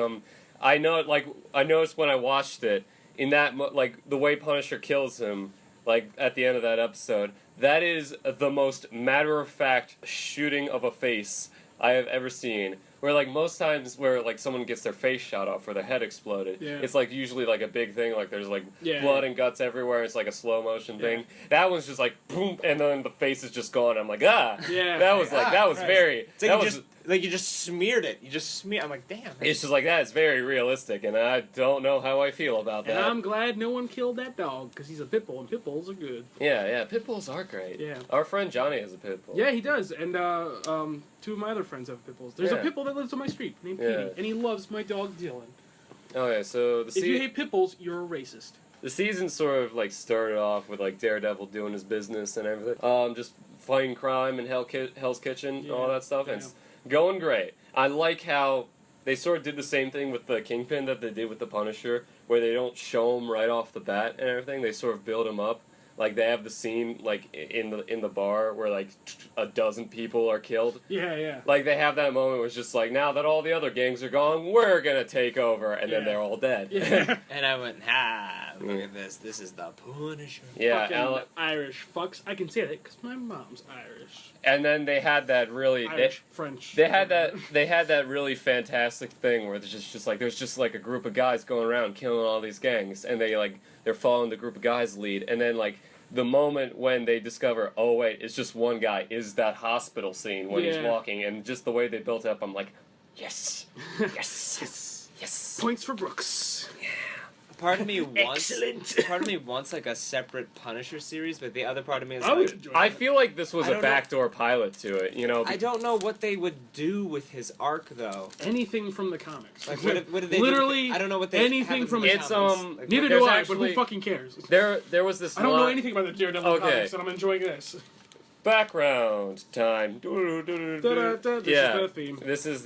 I noticed when I watched it, in that, like, the way Punisher kills him, like, at the end of that episode, that is the most matter-of-fact shooting of a face I have ever seen. Where, like, most times where, like, someone gets their face shot off or their head exploded, it's, like, usually, like, a big thing, like, there's, like, blood and guts everywhere, it's, like, a slow-motion thing. That one's just, like, boom, and then the face is just gone, I'm like, that was, like, that was very... It's like you just smeared it. I'm like, damn. It's just like that. It's very realistic, and I don't know how I feel about that. And I'm glad no one killed that dog, because he's a pit bull, and pit bulls are good. Yeah, pit bulls are great. Yeah. Our friend Johnny has a pit bull. Yeah, he does, and two of my other friends have pit bulls. There's a pit bull that lives on my street named Petey, and he loves my dog Dylan. Oh yeah, so if you hate pit bulls, you're a racist. The season sort of, like, started off with, like, Daredevil doing his business and everything. Just fighting crime and Hell's Kitchen and all that stuff, and it's going great. I like how they sort of did the same thing with the Kingpin that they did with the Punisher, where they don't show him right off the bat and everything. They sort of build him up. Like, they have the scene, like, in the bar where, like, a dozen people are killed. Yeah. Like, they have that moment where it's just like, now that all the other gangs are gone, we're gonna take over, and then they're all dead. Yeah. And I went, look at this. This is the Punisher. Yeah, Irish fucks. I can say that because my mom's Irish. And then they had that really French. They had that really fantastic thing where there's just like a group of guys going around killing all these gangs, and they're following the group of guys' lead, and then, like, the moment when they discover, oh wait, it's just one guy, is that hospital scene when he's walking, and just the way they built it up, I'm like, yes. Points for Brooks. Yeah. Part of me wants, Excellent. Part of me wants, like, a separate Punisher series, but the other part of me is I feel like this was a backdoor pilot to it, you know. I don't know what they would do with his arc, though. Anything from the comics. Like, what did they literally do? I don't know what they anything from the his comics. Like, neither do I, but who fucking cares? There was this. I don't know anything about the Daredevil comics, and I'm enjoying this. Background time. This is the theme. This is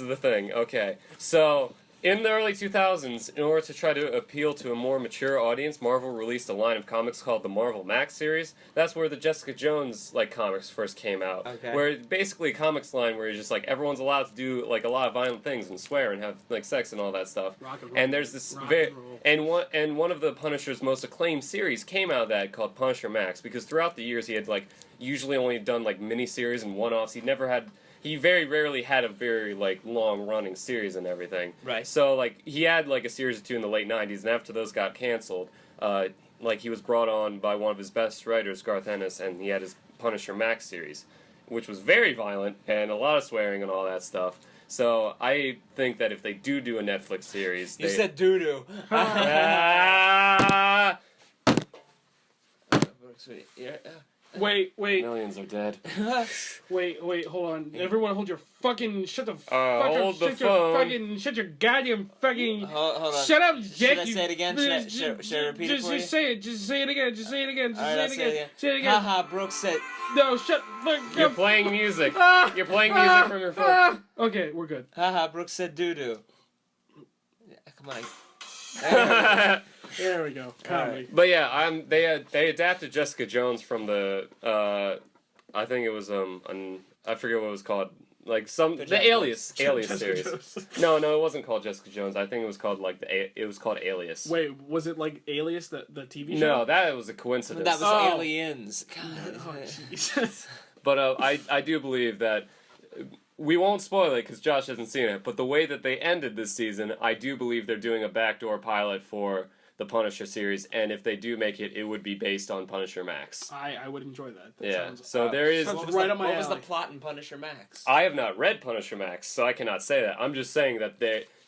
the thing. Okay, so. In the early 2000s, in order to try to appeal to a more mature audience, Marvel released a line of comics called the Marvel Max series. That's where the Jessica Jones, like, comics first came out. Okay. Where basically a comics line where you're just like, everyone's allowed to do, like, a lot of violent things and swear and have, like, sex and all that stuff. Rock and roll. And there's this and one of the Punisher's most acclaimed series came out of that called Punisher Max, because throughout the years he had, like, usually only done, like, miniseries and one-offs. He very rarely had a very, like, long-running series and everything. Right. So, like, he had, like, a series or two in the late 90s, and after those got canceled, like, he was brought on by one of his best writers, Garth Ennis, and he had his Punisher Max series, which was very violent and a lot of swearing and all that stuff. So, I think that if they do a Netflix series... You said doo-doo. Wait. Millions are dead. Wait, hold on. Everyone hold your fucking... Shut the hold the shut phone. your fucking... Shut your goddamn fucking... Hold on. Shut up, Jack. Should I say it again? Should I repeat it for you? Just say it. Just say it again. Just say it again. Just All right, say it again. Say it again. Haha, Brooke said... No, shut the... You're playing music. You're playing music from your phone. Okay, we're good. Haha, Brooke said doo-doo. Come on. There we go. Comedy. But yeah, they adapted Jessica Jones from the I think it was I forget what it was called. Like the Alias series. No, it wasn't called Jessica Jones. I think it was called it was called Alias. Wait, was it like Alias, the TV show? No, that was a coincidence. That was Aliens. God. Oh, Jesus. But I do believe that we won't spoil it because Josh hasn't seen it. But the way that they ended this season, I do believe they're doing a backdoor pilot for the Punisher series, and if they do make it, it would be based on Punisher Max. I would enjoy that. So there is... What was the plot in Punisher Max? I have not read Punisher Max, so I cannot say that. I'm just saying that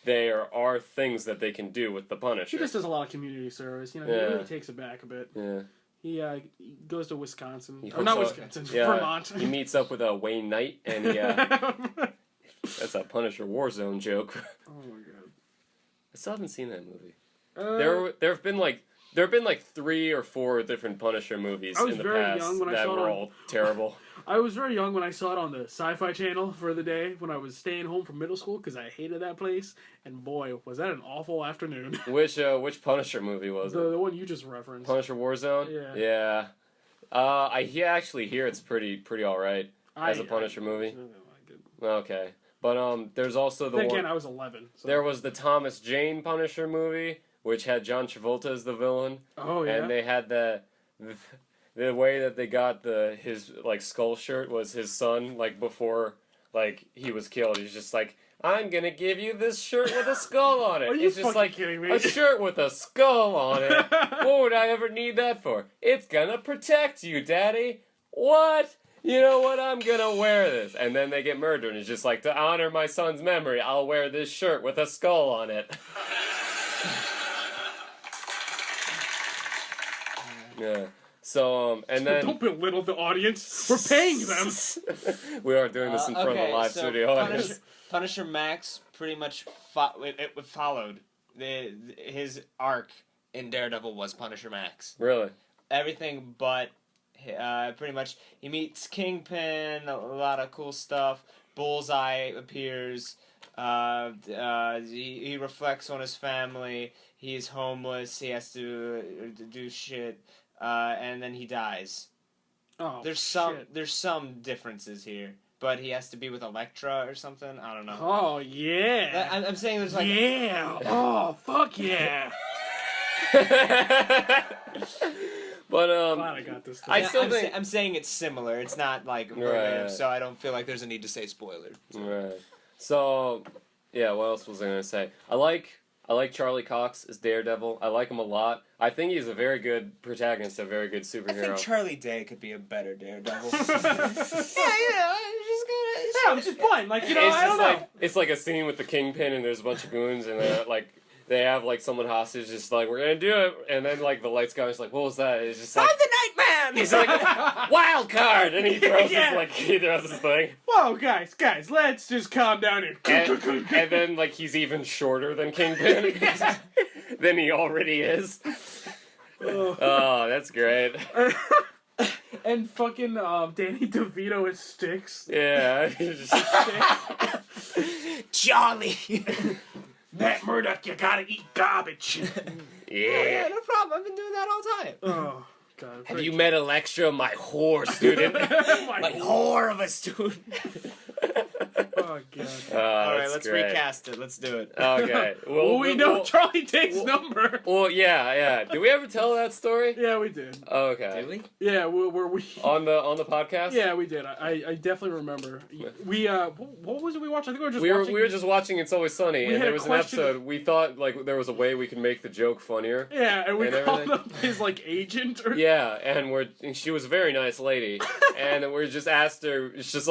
there are things that they can do with the Punisher. He just does a lot of community service. He really takes it back a bit. Yeah. He goes to Wisconsin. Wisconsin. Vermont. He meets up with Wayne Knight, and that's a Punisher Warzone joke. Oh my god. I still haven't seen that movie. There have been like 3 or 4 different Punisher movies in the past that were all terrible. I was very young when I saw it on the Sci-Fi Channel for the day when I was staying home from middle school because I hated that place. And boy, was that an awful afternoon. Which Punisher movie was it? The one you just referenced. Punisher Warzone? Yeah. I actually hear it's pretty all right as a Punisher movie. I like it. Okay. But there's also the one... Again, I was 11. So. There was the Thomas Jane Punisher movie, which had John Travolta as the villain. Oh, yeah? And they had the way that they got his skull shirt was his son, before he was killed. He's just like, I'm gonna give you this shirt with a skull on it. Are you It's just kidding me? A shirt with a skull on it. What would I ever need that for? It's gonna protect you, Daddy. What? You know what? I'm gonna wear this. And then they get murdered, and it's just like, to honor my son's memory, I'll wear this shirt with a skull on it. Yeah. So, and then... Don't belittle the audience. We're paying them. We are doing this in front of a live studio. Punisher Max pretty much it followed. His arc in Daredevil was Punisher Max. Really? Everything but... pretty much, he meets Kingpin, a lot of cool stuff. Bullseye appears. He reflects on his family. He's homeless. He has to do shit. And then he dies. Oh, there's some differences here, but he has to be with Elektra or something. I don't know. Oh yeah. I'm saying there's like oh fuck yeah. But glad I got this. I'm saying it's similar. It's not like verbatim, so I don't feel like there's a need to say spoiler. So. Right. So yeah, what else was I gonna say? I like Charlie Cox as Daredevil. I like him a lot. I think he's a very good protagonist, a very good superhero. I think Charlie Day could be a better Daredevil. I'm just blind. I don't know. It's like a scene with the Kingpin, and there's a bunch of goons, and they have someone hostage, just we're gonna do it, and then the lights go, and it's like, what was that? It's just like, I'm the Nightman! He's like, wild card! And he throws his thing. Whoa, guys, let's just calm down here. And then he's even shorter than Kingpin than he already is. Oh, that's great. And fucking Danny DeVito is Sticks. Yeah, he's just Charlie! Matt Murdock, you gotta eat garbage. Yeah, no problem. I've been doing that all the time. Oh, God. Have you met Elektra, my whore student? my whore of a student. Oh, God. All right, let's recast it. Let's do it. Okay. Well, we know Charlie Day's number. Well, yeah. Did we ever tell that story? Yeah, we did. Oh, okay. Did we? Yeah, were we on the podcast? Yeah, we did. I definitely remember. We what was it we watched? I think we were just watching. We were just watching It's Always Sunny, and there was an episode. We thought there was a way we could make the joke funnier. Yeah, and we called up his agent. Yeah, and she was a very nice lady, and we just asked her. It's just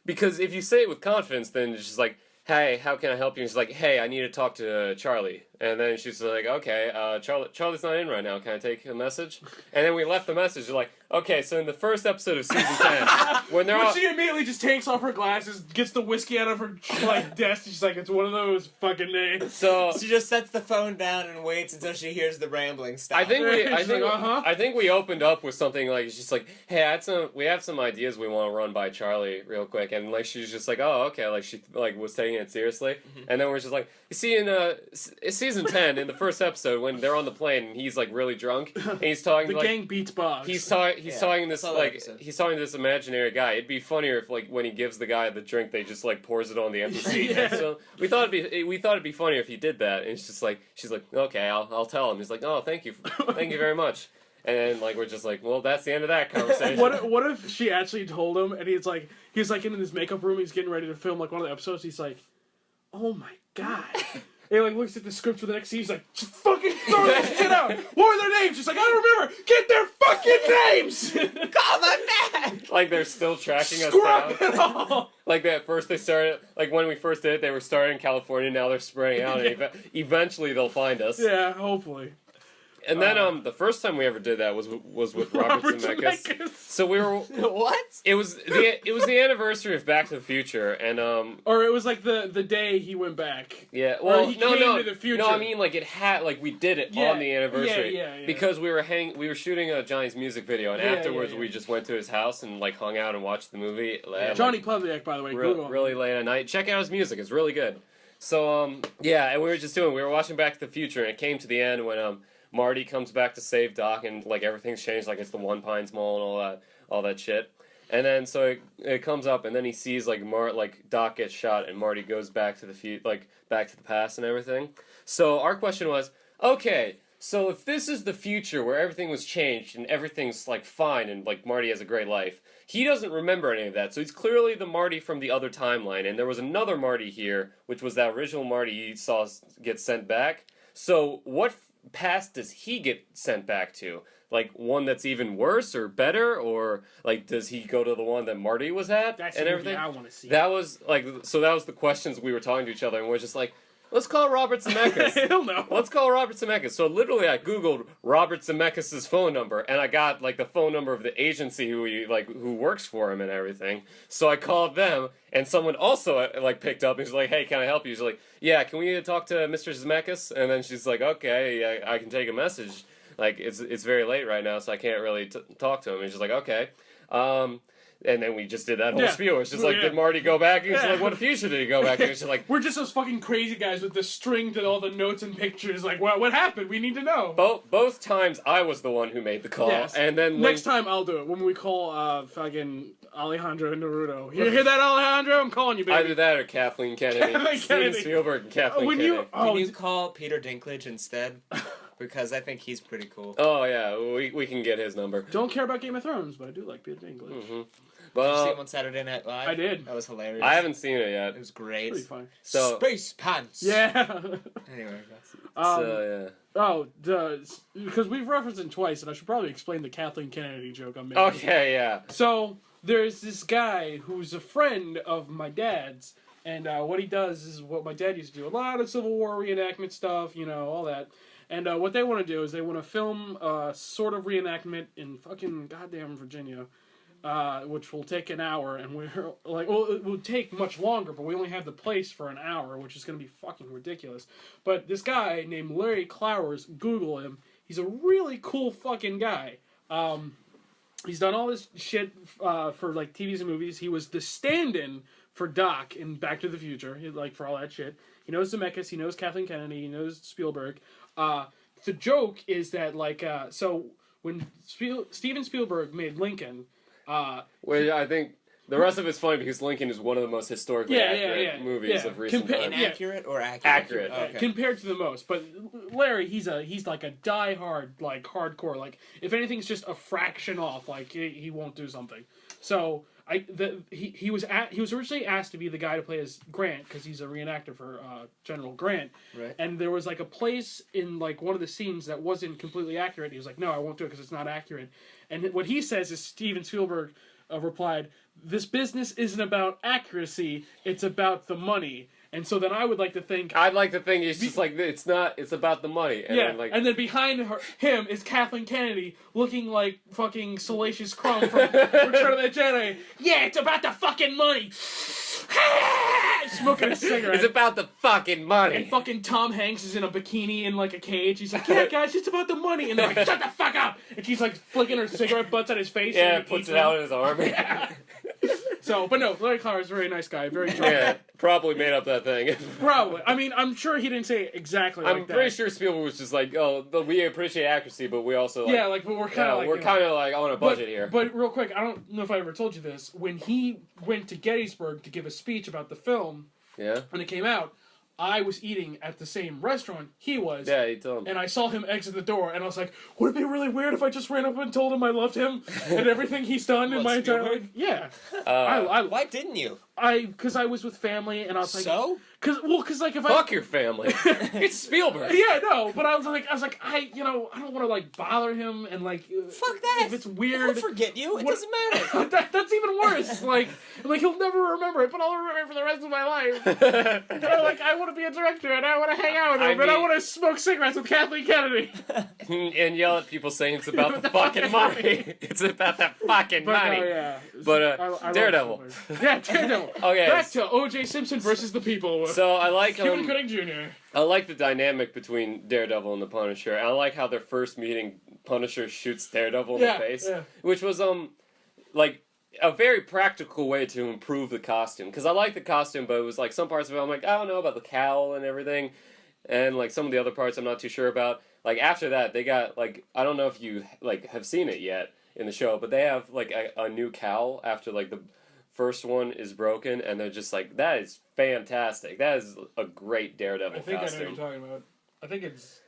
because if you say it with confidence, then it's just hey, how can I help you? And she's like, hey, I need to talk to Charlie. And then she's like, okay, Charlie's not in right now. Can I take a message? And then we left the message. They're like, Okay, so in the first episode of season 10, when they're all... She immediately just takes off her glasses, gets the whiskey out of her like desk. She's like, "It's one of those fucking names." So she just sets the phone down and waits until she hears the rambling stop. I think Uh-huh. I think we opened up with something like she's like, "Hey, we have some ideas we want to run by Charlie real quick," and like she's just like, "Oh, okay," like she like was taking it seriously, and then we're just like, "You see, in season 10, in the first episode when they're on the plane and he's like really drunk and he's talking The like gang beats Boggs. he's talking this Saw that like episode. he's talking to this imaginary guy. It'd be funnier if like when he gives the guy the drink, they just like pours it on the empty seat. Yeah. So we thought it'd be funnier if he did that. And it's just like she's like, "Okay, I'll tell him." He's like, "Oh, thank you very much." And then like we're just like, "Well, that's the end of that conversation." What if she actually told him and he's like in his makeup room, he's getting ready to film like one of the episodes, he's like, "Oh my god." And he like looks at the script for the next scene, he's like, "Just fucking throw that shit out! What were their names?" She's like, "I don't remember! Get their fucking names!" Call them back! Like they're still tracking us Scrub down. it all! Like at first they started, like when we first did it, they were starting in California. Now they're spreading out, and eventually they'll find us. Yeah, hopefully. And then the first time we ever did that was with Robert Zemeckis. So we were What? It was the anniversary of Back to the Future, and Or it was like the day he went back. yeah, Or well he no came no to the future. no, I mean like it had like we did it Yeah, on the anniversary yeah. because we were shooting a Johnny's music video, and Yeah, afterwards yeah. we just went to his house and like hung out and watched the movie. Johnny Pavliak, by the way, Google him. really late at night. Check out his music; it's really good. So yeah, and we were watching Back to the Future, and it came to the end when Marty comes back to save Doc, and like everything's changed, like it's the One Pines Mall and all that shit. And then so it comes up, and then he sees like Doc gets shot, and Marty goes back to back to the past and everything. So our question was, okay, so if this is the future where everything was changed and everything's like fine and like Marty has a great life, he doesn't remember any of that. So he's clearly the Marty from the other timeline, and there was another Marty here, which was that original Marty he saw get sent back. So what past does he get sent back to? Like one that's even worse or better, or like does he go to the one that Marty was at That's and the everything? movie I want to see. That was the questions we were talking to each other, and we're just like, let's call Robert Zemeckis. Hell no. Let's call Robert Zemeckis. So literally, I googled Robert Zemeckis' phone number, and I got like the phone number of the agency who works for him and everything. So I called them, and someone also like picked up and she's like, "Hey, can I help you?" She's like, "Yeah, can we talk to Mr. Zemeckis?" And then she's like, "Okay, I can take a message. Like it's very late right now, so I can't really talk to him." And she's like, "Okay." And then we just did that whole spiel. It's just like, did Marty go back? And she's like, what future did he go back? And she's like, we're just those fucking crazy guys with the string to all the notes and pictures. Like, what happened? We need to know. both times I was the one who made the call. Yes. And then Next time I'll do it. When we call fucking Alejandro Naruto. You hear that, Alejandro? I'm calling you, baby. Either that or Kathleen Kennedy. Kathleen Steven Kennedy. Spielberg and Kathleen When Kennedy. you Can you call Peter Dinklage instead? Because I think he's pretty cool. Oh, yeah, we can get his number. don't care about Game of Thrones, but I do like Peter Dinklage. Mm-hmm. Did you But see him on Saturday Night Live? I did. That was hilarious. I haven't seen it yet. It was great. Pretty fun. So, Space pants. Yeah. Anyway, so yeah. Oh, because we've referenced it twice, and I should probably explain the Kathleen Kennedy joke I'm making. Okay, yeah. So, there's this guy who's a friend of my dad's, and what he does is what my dad used to do. A lot of Civil War reenactment stuff, all that. And what they want to do is they want to film a sort of reenactment in fucking goddamn Virginia, which will take an hour, and we're like, well, it will take much longer, but we only have the place for an hour, which is going to be fucking ridiculous. But this guy named Larry Clowers, Google him. He's a really cool fucking guy. He's done all this shit for like TVs and movies. He was the stand-in for Doc in Back to the Future, for all that shit. He knows Zemeckis, he knows Kathleen Kennedy, he knows Spielberg. The joke is that so when Steven Spielberg made Lincoln, Well, I think the rest of it's funny because Lincoln is one of the most historically accurate movies of recent times. Inaccurate or accurate? Accurate. Okay. compared to the most. But Larry, he's like a diehard, hardcore. Like if anything's just a fraction off, he won't do something. So he was originally asked to be the guy to play as Grant because he's a reenactor for General Grant. Right. And there was a place in one of the scenes that wasn't completely accurate. He was like, "No, I won't do it because it's not accurate." And what he says is Steven Spielberg replied, "This business isn't about accuracy; it's about the money." And so then I would like to think... I'd like to think it's just like, it's about the money. And yeah, then, and then behind him is Kathleen Kennedy looking like fucking Salacious Crumb from Return of the Jedi. Yeah, it's about the fucking money! Smoking a cigarette. It's about the fucking money. And fucking Tom Hanks is in a bikini in like a cage. He's like, yeah, guys, it's about the money. And they're like, shut the fuck up! And she's like flicking her cigarette butts at his face. Yeah, and puts it out in his arm. Yeah. So, but no, Larry Clark is a very nice guy. Very charming. Yeah, probably made up that thing. Probably. I mean, I'm sure he didn't say it exactly like that. I'm pretty sure Spielberg was just like, oh, we appreciate accuracy, but we also like... Yeah, like, but we're kind of like... We're kind of like on a budget here. But real quick, I don't know if I ever told you this. When he went to Gettysburg to give a speech about the film, yeah, when it came out, I was eating at the same restaurant he was. Yeah, he told him. And I saw him exit the door, and I was like, would it be really weird if I just ran up and told him I loved him and everything he's done in my entire life? Yeah. Why didn't you? Because I was with family, and I was like... So? Because like if Fuck your family. It's Spielberg. Yeah, no, but I was like, I don't want to like bother him and like. Fuck that. If it's weird, He'll forget you. It doesn't matter. That's even worse. Like he'll never remember it, but I'll remember it for the rest of my life. Like I want to be a director and I want to hang out with him, and I want to smoke cigarettes with Kathleen Kennedy and yell at people saying it's about the fucking money. It's about that fucking money. Yeah. But I Daredevil. Yeah, Daredevil. Okay. Back to O.J. Simpson versus the people. So I like Cuban Gooding Jr. I like the dynamic between Daredevil and the Punisher. I like how their first meeting, Punisher shoots Daredevil in the face, which was like a very practical way to improve the costume. Because I like the costume, but it was like some parts of it I'm like, I don't know about the cowl and everything, and like some of the other parts I'm not too sure about. Like after that, they got like, I don't know if you like have seen it yet in the show, but they have like a new cowl after like the first one is broken, and they're just like, that is fantastic. That is a great Daredevil costume. I know what you're talking about. I think it's...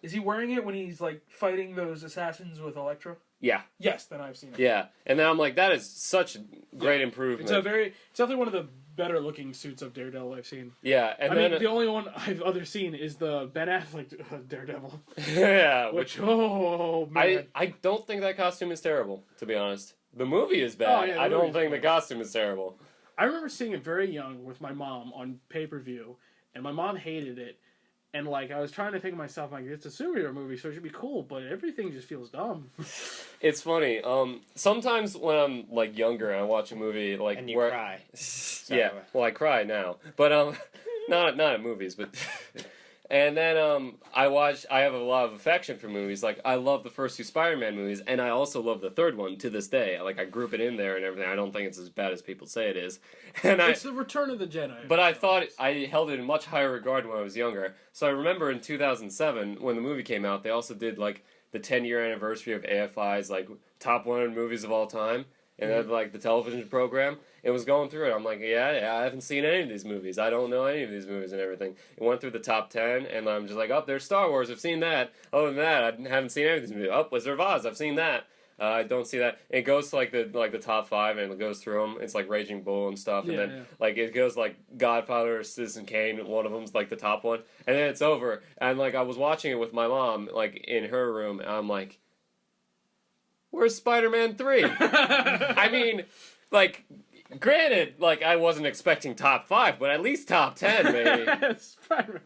is he wearing it when he's, like, fighting those assassins with Elektra? Yeah. Yes, then I've seen it. Yeah. And then I'm like, that is such a great improvement. It's definitely one of the better looking suits of Daredevil I've seen. Yeah. And then the only one I've seen is the Ben Affleck Daredevil. Yeah. Which, oh, man. I don't think that costume is terrible, to be honest. The movie is bad. I don't think the costume is terrible. I remember seeing it very young with my mom on pay-per-view, and my mom hated it. And, like, I was trying to think to myself, like, it's a superhero movie, so it should be cool, but everything just feels dumb. It's funny. Sometimes when I'm, like, younger and I watch a movie, like... And you cry. Yeah, well, I cry now. But, not at movies, but... And then I have a lot of affection for movies. Like, I love the first two Spider-Man movies, and I also love the third one to this day. Like, I group it in there and everything. I don't think it's as bad as people say it is. And it's the Return of the Jedi. But I thought I held it in much higher regard when I was younger. So I remember in 2007, when the movie came out, they also did, like, the 10-year anniversary of AFI's, like, top 100 movies of all time. And then, like, the television program. It was going through it. I'm like, yeah, I haven't seen any of these movies. I don't know any of these movies and everything. It went through the top 10, and I'm just like, oh, there's Star Wars. I've seen that. Other than that, I haven't seen any of these movies. Oh, Wizard of Oz. I've seen that. I don't see that. And it goes to, like, the top 5, and it goes through them. It's, like, Raging Bull and stuff. And then, like, it goes, like, Godfather or Citizen Kane. One of them's, like, the top one. And then it's over. And, like, I was watching it with my mom, like, in her room, and I'm like, where's Spider-Man 3? I mean, like... Granted, like, I wasn't expecting top 5, but at least top 10, maybe. Spider-Man.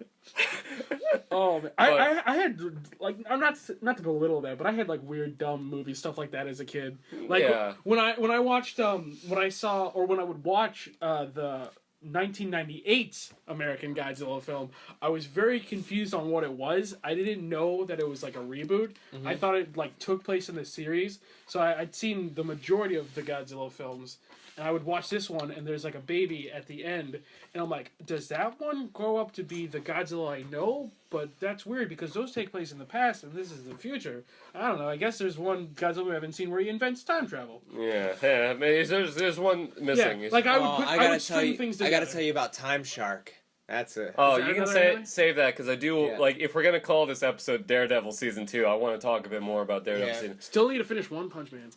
Oh, man. I had, like, I'm not to belittle that, but I had, like, weird, dumb movie stuff like that as a kid. Like, when I watched, when I would watch, the 1998 American Godzilla film, I was very confused on what it was. I didn't know that it was, like, a reboot. Mm-hmm. I thought it, like, took place in the series. So I'd seen the majority of the Godzilla films. And I would watch this one, and there's like a baby at the end, and I'm like, does that one grow up to be the Godzilla I know? But that's weird, because those take place in the past, and this is the future. I don't know, I guess there's one Godzilla we haven't seen where he invents time travel. Yeah, I mean, there's one missing. Yeah, like I would string things together. I gotta tell you about Time Shark. That's it. Oh, you can save that, because I do, like, if we're going to call this episode Daredevil Season 2, I want to talk a bit more about Daredevil Season. Still need to finish One Punch Man.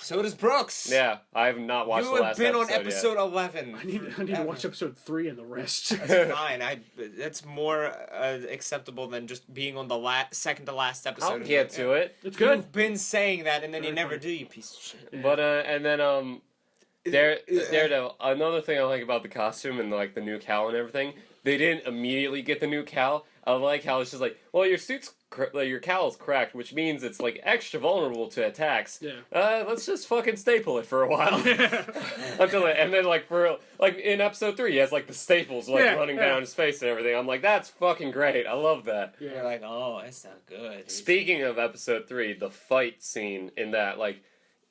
So does Brooks. Yeah, I have not watched the last episode. You have been on episode 11. I need to watch episode 3 and the rest. That's fine. That's more acceptable than just being on the second to last episode. I'll get to it. It's good. You've been saying that, and then you never do, you piece of shit. But, and then, Daredevil. Another thing I like about the costume and like the new cowl and everything, they didn't immediately get the new cowl. I like how it's just like, well, your suit's your cowl's cracked, which means it's like extra vulnerable to attacks. Yeah. Let's just fucking staple it for a while until it, and then like for like in episode 3, he has like the staples like running down his face and everything. I'm like, that's fucking great. I love that. Yeah. You're like, oh, that's not good. Speaking of episode 3, the fight scene in that, like,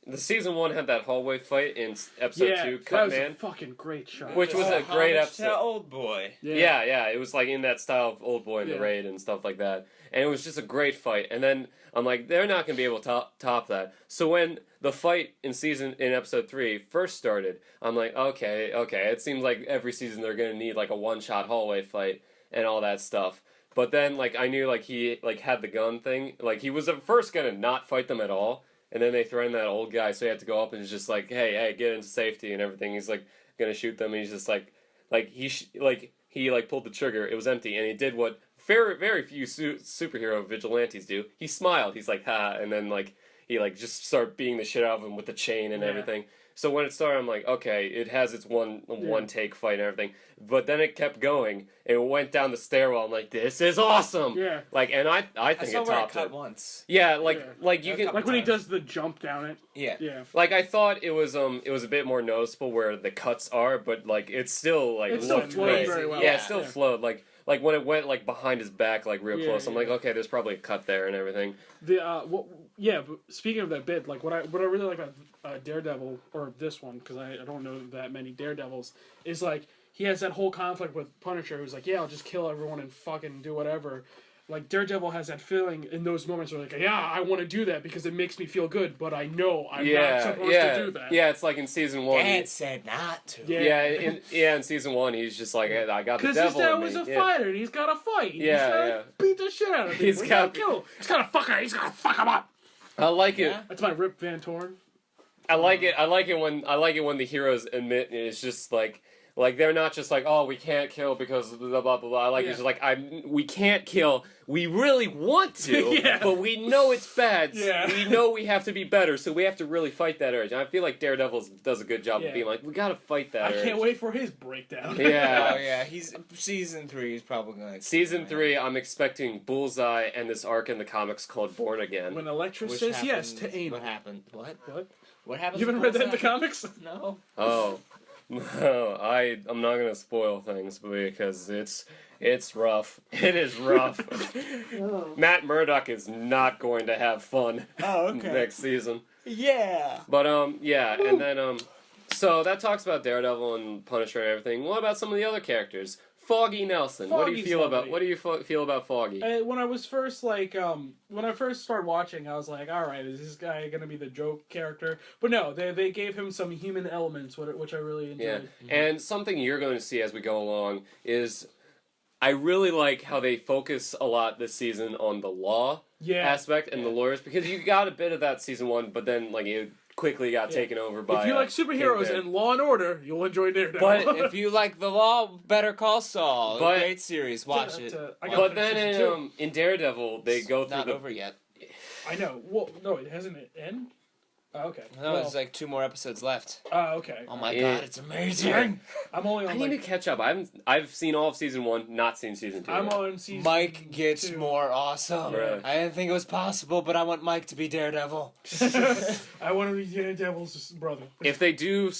the season 1 had that hallway fight in episode 2, Cut that was Man, a fucking great shot. which was a great episode. To Old Boy. Yeah, it was like in that style of Old Boy in the Raid and stuff like that. And it was just a great fight. And then I'm like, they're not going to be able to top that. So when the fight in episode 3 first started, I'm like, okay, it seems like every season they're going to need like a one-shot hallway fight and all that stuff. But then like I knew like he like had the gun thing. Like he was at first going to not fight them at all. And then they threatened that old guy, so he had to go up and just like, hey, get into safety and everything. He's like going to shoot them. And he's just like he pulled the trigger. It was empty, and he did what very, very few superhero vigilantes do. He smiled. He's like, ha, and then like he like just started beating the shit out of him with the chain and everything. So when it started, I'm like, okay, it has its one take fight and everything. But then it kept going, and it went down the stairwell. I'm like, this is awesome. Yeah. Like, and I think it topped cut it once. Yeah, like you can like when he does the jump down it. Yeah. Like I thought it was a bit more noticeable where the cuts are, but like it's still like It still looked flowed great. very well. Yeah, it still flowed like when it went like behind his back like real close. I'm yeah. like, okay, there's probably a cut there and everything. But speaking of that bit, like what I really like about Daredevil, or this one, because I don't know that many Daredevils, is like he has that whole conflict with Punisher, who's like, yeah, I'll just kill everyone and fucking do whatever. Like Daredevil has that feeling in those moments where like, yeah, I want to do that because it makes me feel good, but I know I'm not supposed to do that. Yeah, it's like in season 1. Dad said not to. In season 1, he's just like, hey, I got the devil. Because his dad in was me. a fighter and he's got to fight. Yeah, he's gotta beat the shit out of him. He's got to kill him. He's got to fuck him up. I like it. That's my Rip Van Torn. I like it when the heroes admit it's just like they're not just like, oh, we can't kill because blah blah blah. I like it's just like we can't kill. We really want to, but we know it's bad. We know we have to be better, so we have to really fight that urge. And I feel like Daredevil does a good job of being like, we gotta fight that urge. I can't wait for his breakdown. Yeah. Oh yeah, he's season 3. He's probably gonna. Season 3, I'm expecting Bullseye and this arc in the comics called Born Again. When Elektra says yes to aim. What happened? What? What happened? You haven't read that in the comics? No. Oh. No, I'm not gonna spoil things because it's rough. It is rough. Matt Murdock is not going to have fun next season. Yeah. But and then so that talks about Daredevil and Punisher and everything. What about some of the other characters? Foggy Nelson. What do you feel about Foggy? When I was first when I first started watching, I was like, all right, is this guy gonna be the joke character? But no, they gave him some human elements, which I really enjoyed. Yeah, and something you're going to see as we go along is I really like how they focus a lot this season on the law aspect and the lawyers, because you got a bit of that season 1, but then like it quickly got taken over by. If you like superheroes and Law and Order, you'll enjoy Daredevil. But if you like the law, Better Call Saul. Great series. Watch it. But then in Daredevil, they go through. Not over yet. I know. Well, no, it hasn't ended. Oh, okay. No, there's like 2 more episodes left. Oh, okay. Oh my god, it's amazing. I'm only on. I need to catch up. I've seen all of season 1, not seen season 2. I'm on season. Mike gets 2. more awesome. Right. I didn't think it was possible, but I want Mike to be Daredevil. I want to be Daredevil's brother. If they do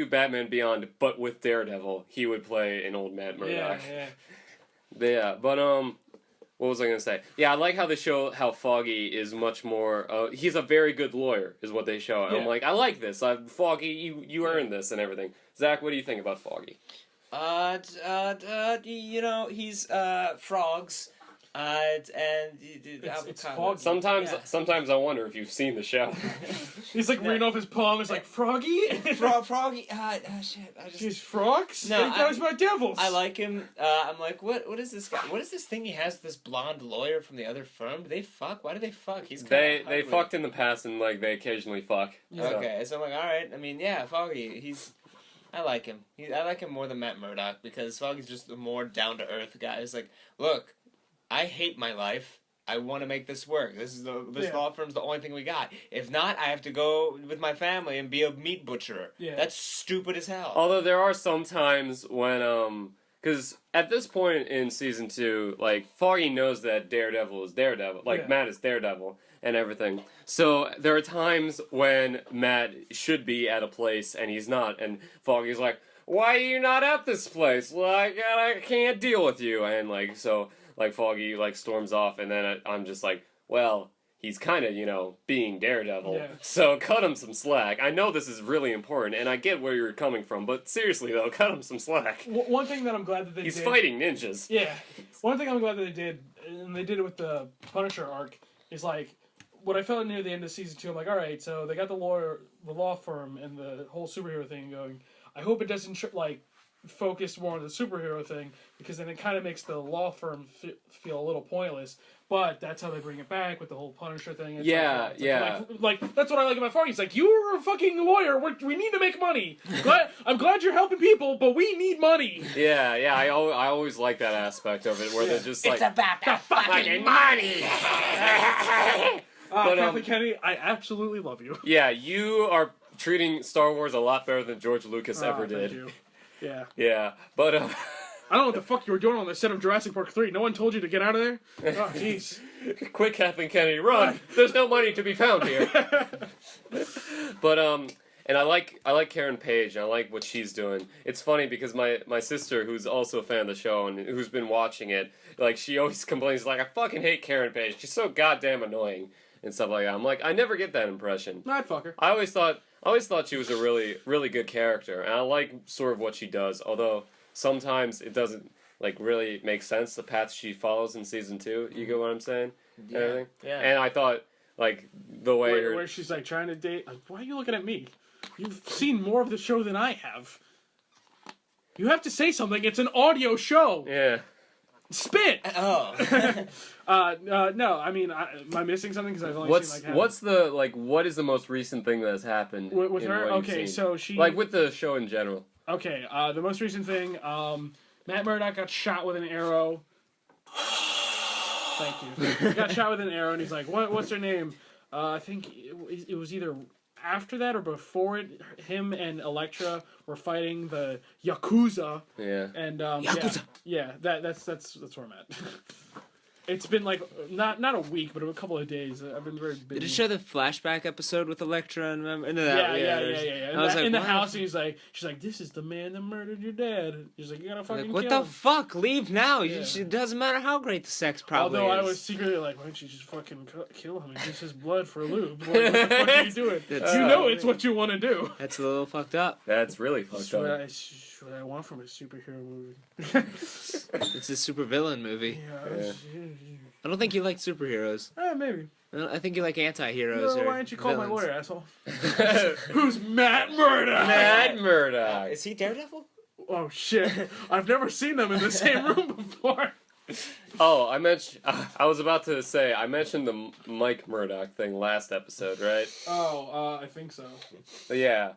Batman Beyond, but with Daredevil, he would play an old Matt Murdock. Yeah, but what was I going to say? Yeah, I like how they show how Foggy is much more. He's a very good lawyer, is what they show. And I'm like, I like this. Foggy, you earned this and everything. Zach, what do you think about Foggy? He's frogs. It's Foggy. Sometimes I wonder if you've seen the show. He's like reading off his palm. It's like Froggy. Froggy. Shit. He's frogs. No, he talks about devils. I like him. I'm like, what is this guy? What is this thing he has? This blonde lawyer from the other firm. Do they fuck? Why do they fuck? He's they fucked in the past and like they occasionally fuck. Okay, so I'm like, all right. I mean, yeah, Foggy. I like him. I like him more than Matt Murdock because Foggy's just a more down to earth guy. He's like, look. I hate my life. I want to make this work. This law firm's the only thing we got. If not, I have to go with my family and be a meat butcher. Yeah. That's stupid as hell. Although there are some times when, because at this point in season 2, like, Foggy knows that Daredevil is Daredevil. Like, Matt is Daredevil and everything. So there are times when Matt should be at a place and he's not. And Foggy's like, why are you not at this place? Like, I can't deal with you. And, like, so... Like, Foggy, like, storms off, and then I'm just like, well, he's kind of, being Daredevil, so cut him some slack. I know this is really important, and I get where you're coming from, but seriously, though, cut him some slack. One thing that I'm glad that they did... He's fighting ninjas. Yeah. One thing I'm glad that they did, and they did it with the Punisher arc, is, like, what I felt near the end of season 2, I'm like, alright, so they got the law firm, and the whole superhero thing going. I hope it doesn't, focus more on the superhero thing, because then it kind of makes the law firm feel a little pointless. But that's how they bring it back with the whole Punisher thing. It's Like, that's what I like about Foggy. It's like, you're a fucking lawyer. We need to make money. I'm glad you're helping people, but we need money. Yeah. I always like that aspect of it, where they're just like, it's about the fucking money. Kathleen Kennedy, I absolutely love you. Yeah, you are treating Star Wars a lot better than George Lucas ever did. Thank you. Yeah. Yeah, but I don't know what the fuck you were doing on the set of Jurassic Park 3. No one told you to get out of there? Oh, jeez. Quick, Kathleen Kennedy, run! There's no money to be found here. But and I like Karen Page, and I like what she's doing. It's funny because my sister, who's also a fan of the show and who's been watching it, like, she always complains, like, I fucking hate Karen Page. She's so goddamn annoying and stuff like that. I'm like, I never get that impression. I'd fuck her. I always thought she was a really, really good character, and I like sort of what she does, although sometimes it doesn't, like, really make sense, the path she follows in season 2, you get what I'm saying? Yeah. And I thought, like, the way where she's, like, trying to date... Like, why are you looking at me? You've seen more of the show than I have. You have to say something, it's an audio show! Yeah. Spit! Oh. No, I mean, am I missing something? Because I've only seen, like... What is the most recent thing that has happened with her? Okay, so she... Like, with the show in general. Okay, the most recent thing, Matt Murdock got shot with an arrow. Thank you. He got shot with an arrow, and he's like, what's her name? I think it was either after that or before it, him and Elektra were fighting the Yakuza. Yeah. And, Yakuza! Yeah, that's where I'm at. It's been like not a week, but a couple of days. I've been very busy. Did it show the flashback episode with Elektra and Yeah. In the house, she's like, "This is the man that murdered your dad." He's like, "You gotta fucking what kill the him." fuck? Leave now. Yeah. It doesn't matter how great the sex probably Although is. I was secretly like, "Why don't you just fucking kill him and use his blood for lube? What the fuck are you doing? You know it's what you want to do." That's a little fucked up. That's really fucked up. That's what I want from a superhero movie. It's a supervillain movie. Yeah. I don't think you like superheroes. Maybe. I think you like anti-heroes. No, or why don't you call villains. my lawyer, asshole? Who's Matt Murdock? Matt Murdock. Is he Daredevil? Oh shit! I've never seen them in the same room before. Oh, I was about to say, I mentioned the Mike Murdock thing last episode, right? Oh, I think so. Yeah,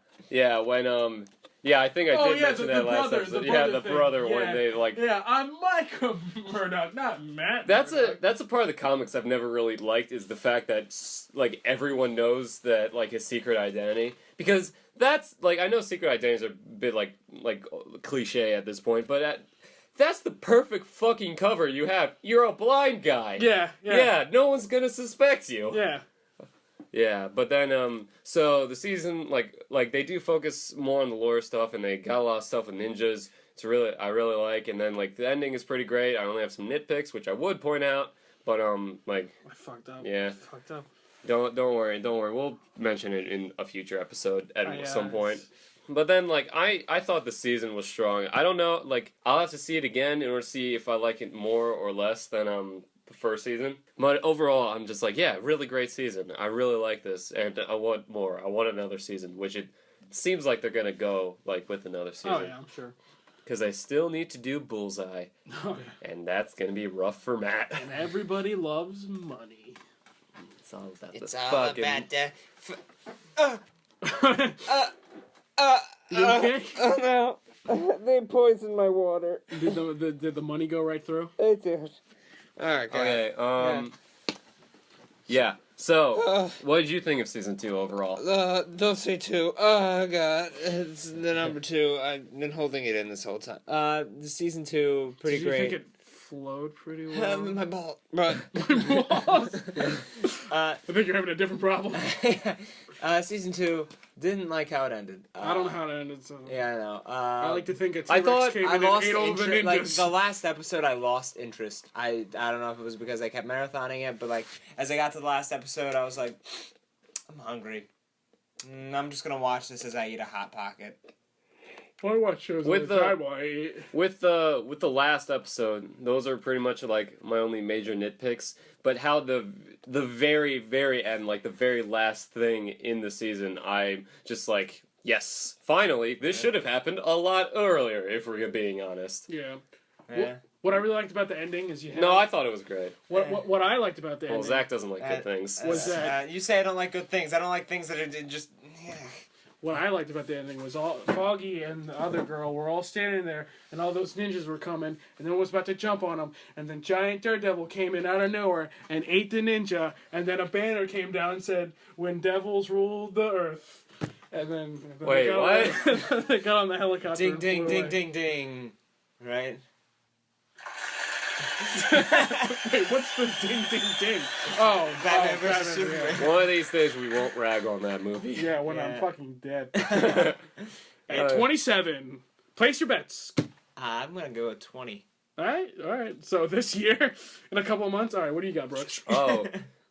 when, yeah, I think I did mention that last episode. The brother thing. when they, like... Yeah, I'm Mike Murdock, not Matt That's Murdock. that's a part of the comics I've never really liked, is the fact that, like, everyone knows that, like, his secret identity. Because that's, like, I know secret identities are a bit, like cliche at this point, but that's the perfect fucking cover you have. You're a blind guy. Yeah, no one's gonna suspect you. Yeah. Yeah, but then, so the season, like they do focus more on the lore stuff, and they got a lot of stuff with ninjas. I really like, and then, like, the ending is pretty great. I only have some nitpicks, which I would point out, but, like... I fucked up. Yeah. I fucked up. Don't worry. We'll mention it in a future episode at some point. But then, like, I thought the season was strong. I don't know, like, I'll have to see it again in order to see if I like it more or less than, the first season. But overall, I'm just like, yeah, really great season. I really like this, and I want more. I want another season, which it seems like they're gonna go, like, with another season. Oh, yeah, I'm sure. Because I still need to do Bullseye. Oh, yeah. And that's gonna be rough for Matt. And everybody loves money. It's all about it's the all fucking... You okay? Oh no. They poisoned my water. Did the money go right through? It did. Alright, Okay, Yeah. So, what did you think of season 2 overall? Don't say 2. Oh god, it's the number 2. I've been holding it in this whole time. The season 2, pretty Did you great. think it flowed pretty well? My ball, but My balls. I think you're having a different problem. season 2 didn't like how it ended. I don't know how it ended. So. Yeah, I know. I like to think it's. I thought came I in lost and ate all the interest. ninjas. Like the last episode, I lost interest. I don't know if it was because I kept marathoning it, but like as I got to the last episode, I was like, I'm hungry. I'm just gonna watch this as I eat a hot pocket. I watch shows With all the time while I eat. With the last episode, those are pretty much like my only major nitpicks. But how the very, very end, like the very last thing in the season, I'm just like, yes, finally, this should have happened a lot earlier, if we're being honest. Yeah. Yeah. What I really liked about the ending is you had... No, I thought it was great. What I liked about the Well, ending... Zach doesn't like good things. Was that... you say I don't like good things. I don't like things that are just... Yeah. What I liked about the ending was all Foggy and the other girl were all standing there, and all those ninjas were coming, and then was about to jump on them, and then giant Daredevil came in out of nowhere and ate the ninja, and then a banner came down and said, "When devils ruled the earth." And then Wait, what? They got on the helicopter. Ding, ding, and ding, flew ding, ding. Right? away. Wait, what's the ding, ding, ding? Oh, Batman versus Batman, Superman. yeah. One of these days, we won't rag on that movie. Yeah, when I'm Yeah. fucking dead. At 27, place your bets. I'm gonna go with 20. All right. So this year, in a couple of months, all right. What do you got, Brooks?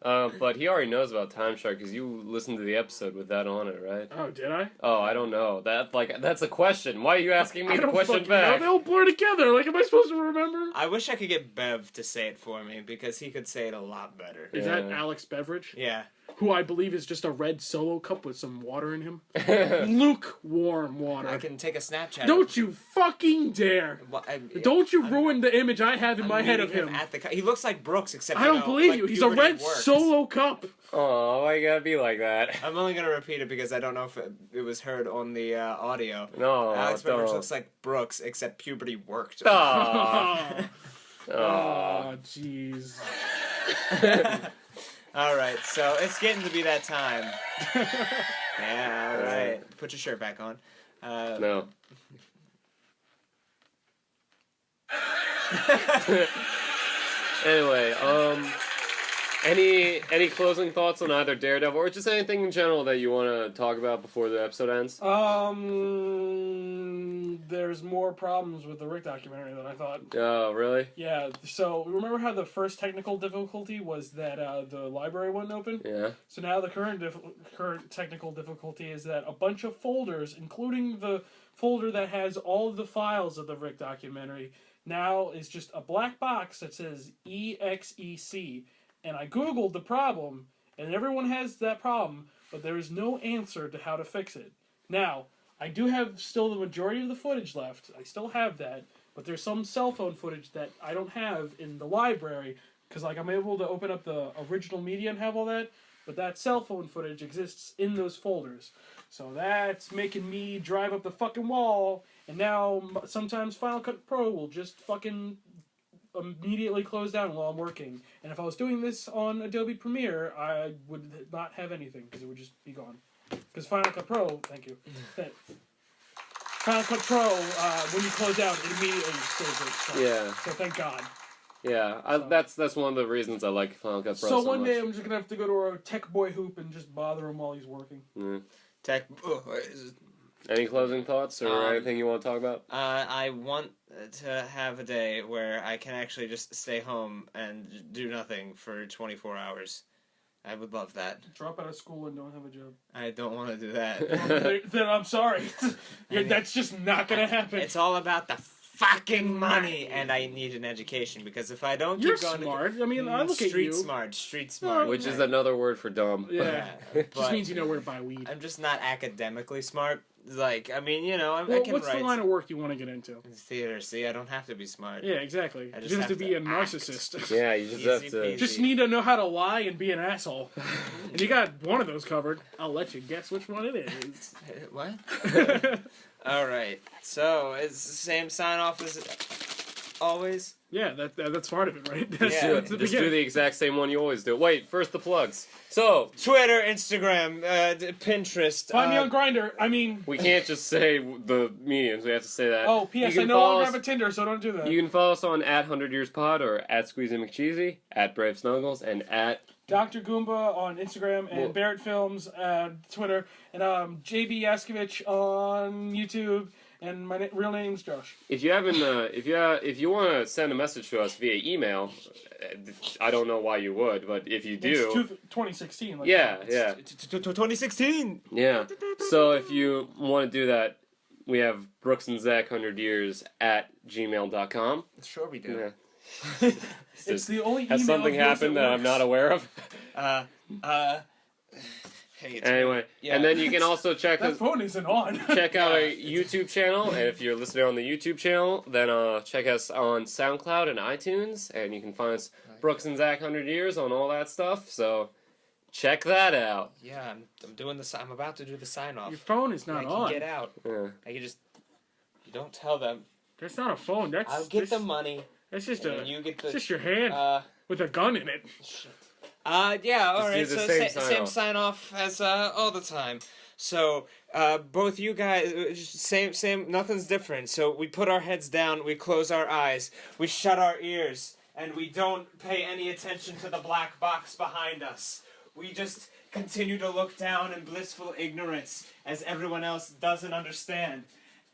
Oh, but he already knows about Time Shark because you listened to the episode with that on it, right? Oh, did I? Oh, I don't know. That's a question. Why are you asking me I the don't question fucking know. back? They all blur together. Like, am I supposed to remember? I wish I could get Bev to say it for me because he could say it a lot better. Is that Yeah. Alex Beveridge? Yeah. Who I believe is just a red solo cup with some water in him. Lukewarm water. I can take a Snapchat. Don't you fucking dare! Well, Don't you ruin the image I have in my head of meeting him. At the he looks like Brooks, except I don't believe you. He's a red solo cup. Oh, why you gotta be like that? I'm only gonna repeat it because I don't know if it was heard on the audio. No, Alex Beveridge don't. looks like Brooks, except puberty worked. Aw. Oh, jeez. All right, so it's getting to be that time. Yeah, all right. Put your shirt back on. No. Anyway, any closing thoughts on either Daredevil or just anything in general that you want to talk about before the episode ends? There's more problems with the Rick documentary than I thought. Oh, really? Yeah, so remember how the first technical difficulty was that the library wasn't open? Yeah. So now the current technical difficulty is that a bunch of folders, including the folder that has all of the files of the Rick documentary, now is just a black box that says EXEC. And I googled the problem, and everyone has that problem, but there is no answer to how to fix it. Now, I do have still the majority of the footage left. I still have that, but there's some cell phone footage that I don't have in the library, because like I'm able to open up the original media and have all that, but that cell phone footage exists in those folders. So that's making me drive up the fucking wall, and now sometimes Final Cut Pro will just fucking immediately close down while I'm working. And if I was doing this on Adobe Premiere, I would not have anything, because it would just be gone. Because Final Cut Pro, thank you. Final Cut Pro, when you close out, it immediately saves it. So, Yeah. So thank God. Yeah, So- that's one of the reasons I like Final Cut Pro So so one much. day I'm just gonna have to go to our tech boy hoop and just bother him while he's working. Tech. Any closing thoughts or anything you want to talk about? I want to have a day where I can actually just stay home and do nothing for 24 hours. I would love that. Drop out of school and don't have a job. I don't want to do that. Then I'm sorry. That's just not gonna happen. It's all about the fucking money, and I need an education because if I don't You're keep going smart. I mean, I look at you. Street smart. Which is another word for dumb. Yeah. but Just means you know where to buy weed. I'm just not academically smart. Like, I mean, you know, I Well, can what's write the line of work you want to get into? theater. See, I don't have to be smart. Yeah, exactly. I You just just have to have be to a narcissist. Yeah, you just have Easy to. peasy. Just need to know how to lie and be an asshole. And you got one of those covered. I'll let you guess which one it is. What? All right. So it's the same sign off as always. Yeah, that's part of it, right? That's, Yeah. that's the Just do beginning. the exact same one you always do. Wait, first the plugs. So, Twitter, Instagram, Pinterest. Find me on Grindr. I mean, we can't just say the mediums. We have to say that. oh, You P.S. can I no follow longer us- have a Tinder, so don't do that. You can follow us on @100YearsPod or @SqueezyMcCheesy, @BraveSnuggles, and Dr. Goomba on Instagram and Well- Barrett Films on Twitter and JB Yaskovich on YouTube and my real name's Josh. if you haven't, if you want to send a message to us via email, I don't know why you would, but if you do, It's 2016. Like yeah. 2016. Yeah. So if you want to do that, we have Brooks and Zach 100 Years @gmail.com. Sure we do. Yeah. It's the only email Has something of yours happened that I'm works. not aware of? Hey, it's Anyway, Yeah. and then you can also check That phone isn't on. check out our Yeah. YouTube channel, and if you're listening on the YouTube channel, then check us on Soundcloud and iTunes, and you can find us Brooks and Zach 100 Years on all that stuff. So check that out. Yeah, I'm doing this. I'm about to do the sign off. Your phone is I not can on. get out. Yeah. I can just. You don't tell them. That's not a phone. That's I'll get the money. That's just And you get the. it's just your hand with a gun in it. Shit. Yeah, all right. do the So same same sign-off. sign off as all the time. So both you guys, same. Nothing's different. So we put our heads down, we close our eyes, we shut our ears, and we don't pay any attention to the black box behind us. We just continue to look down in blissful ignorance as everyone else doesn't understand.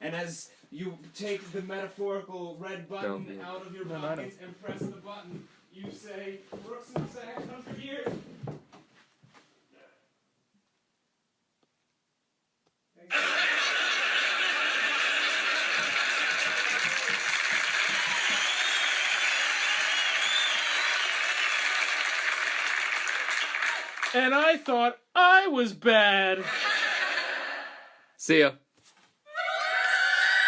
And as you take the metaphorical red button out of your No, I pockets and press the button, you say, Brooks and Zach, 100 years. Thanks. And I thought I was bad. See ya.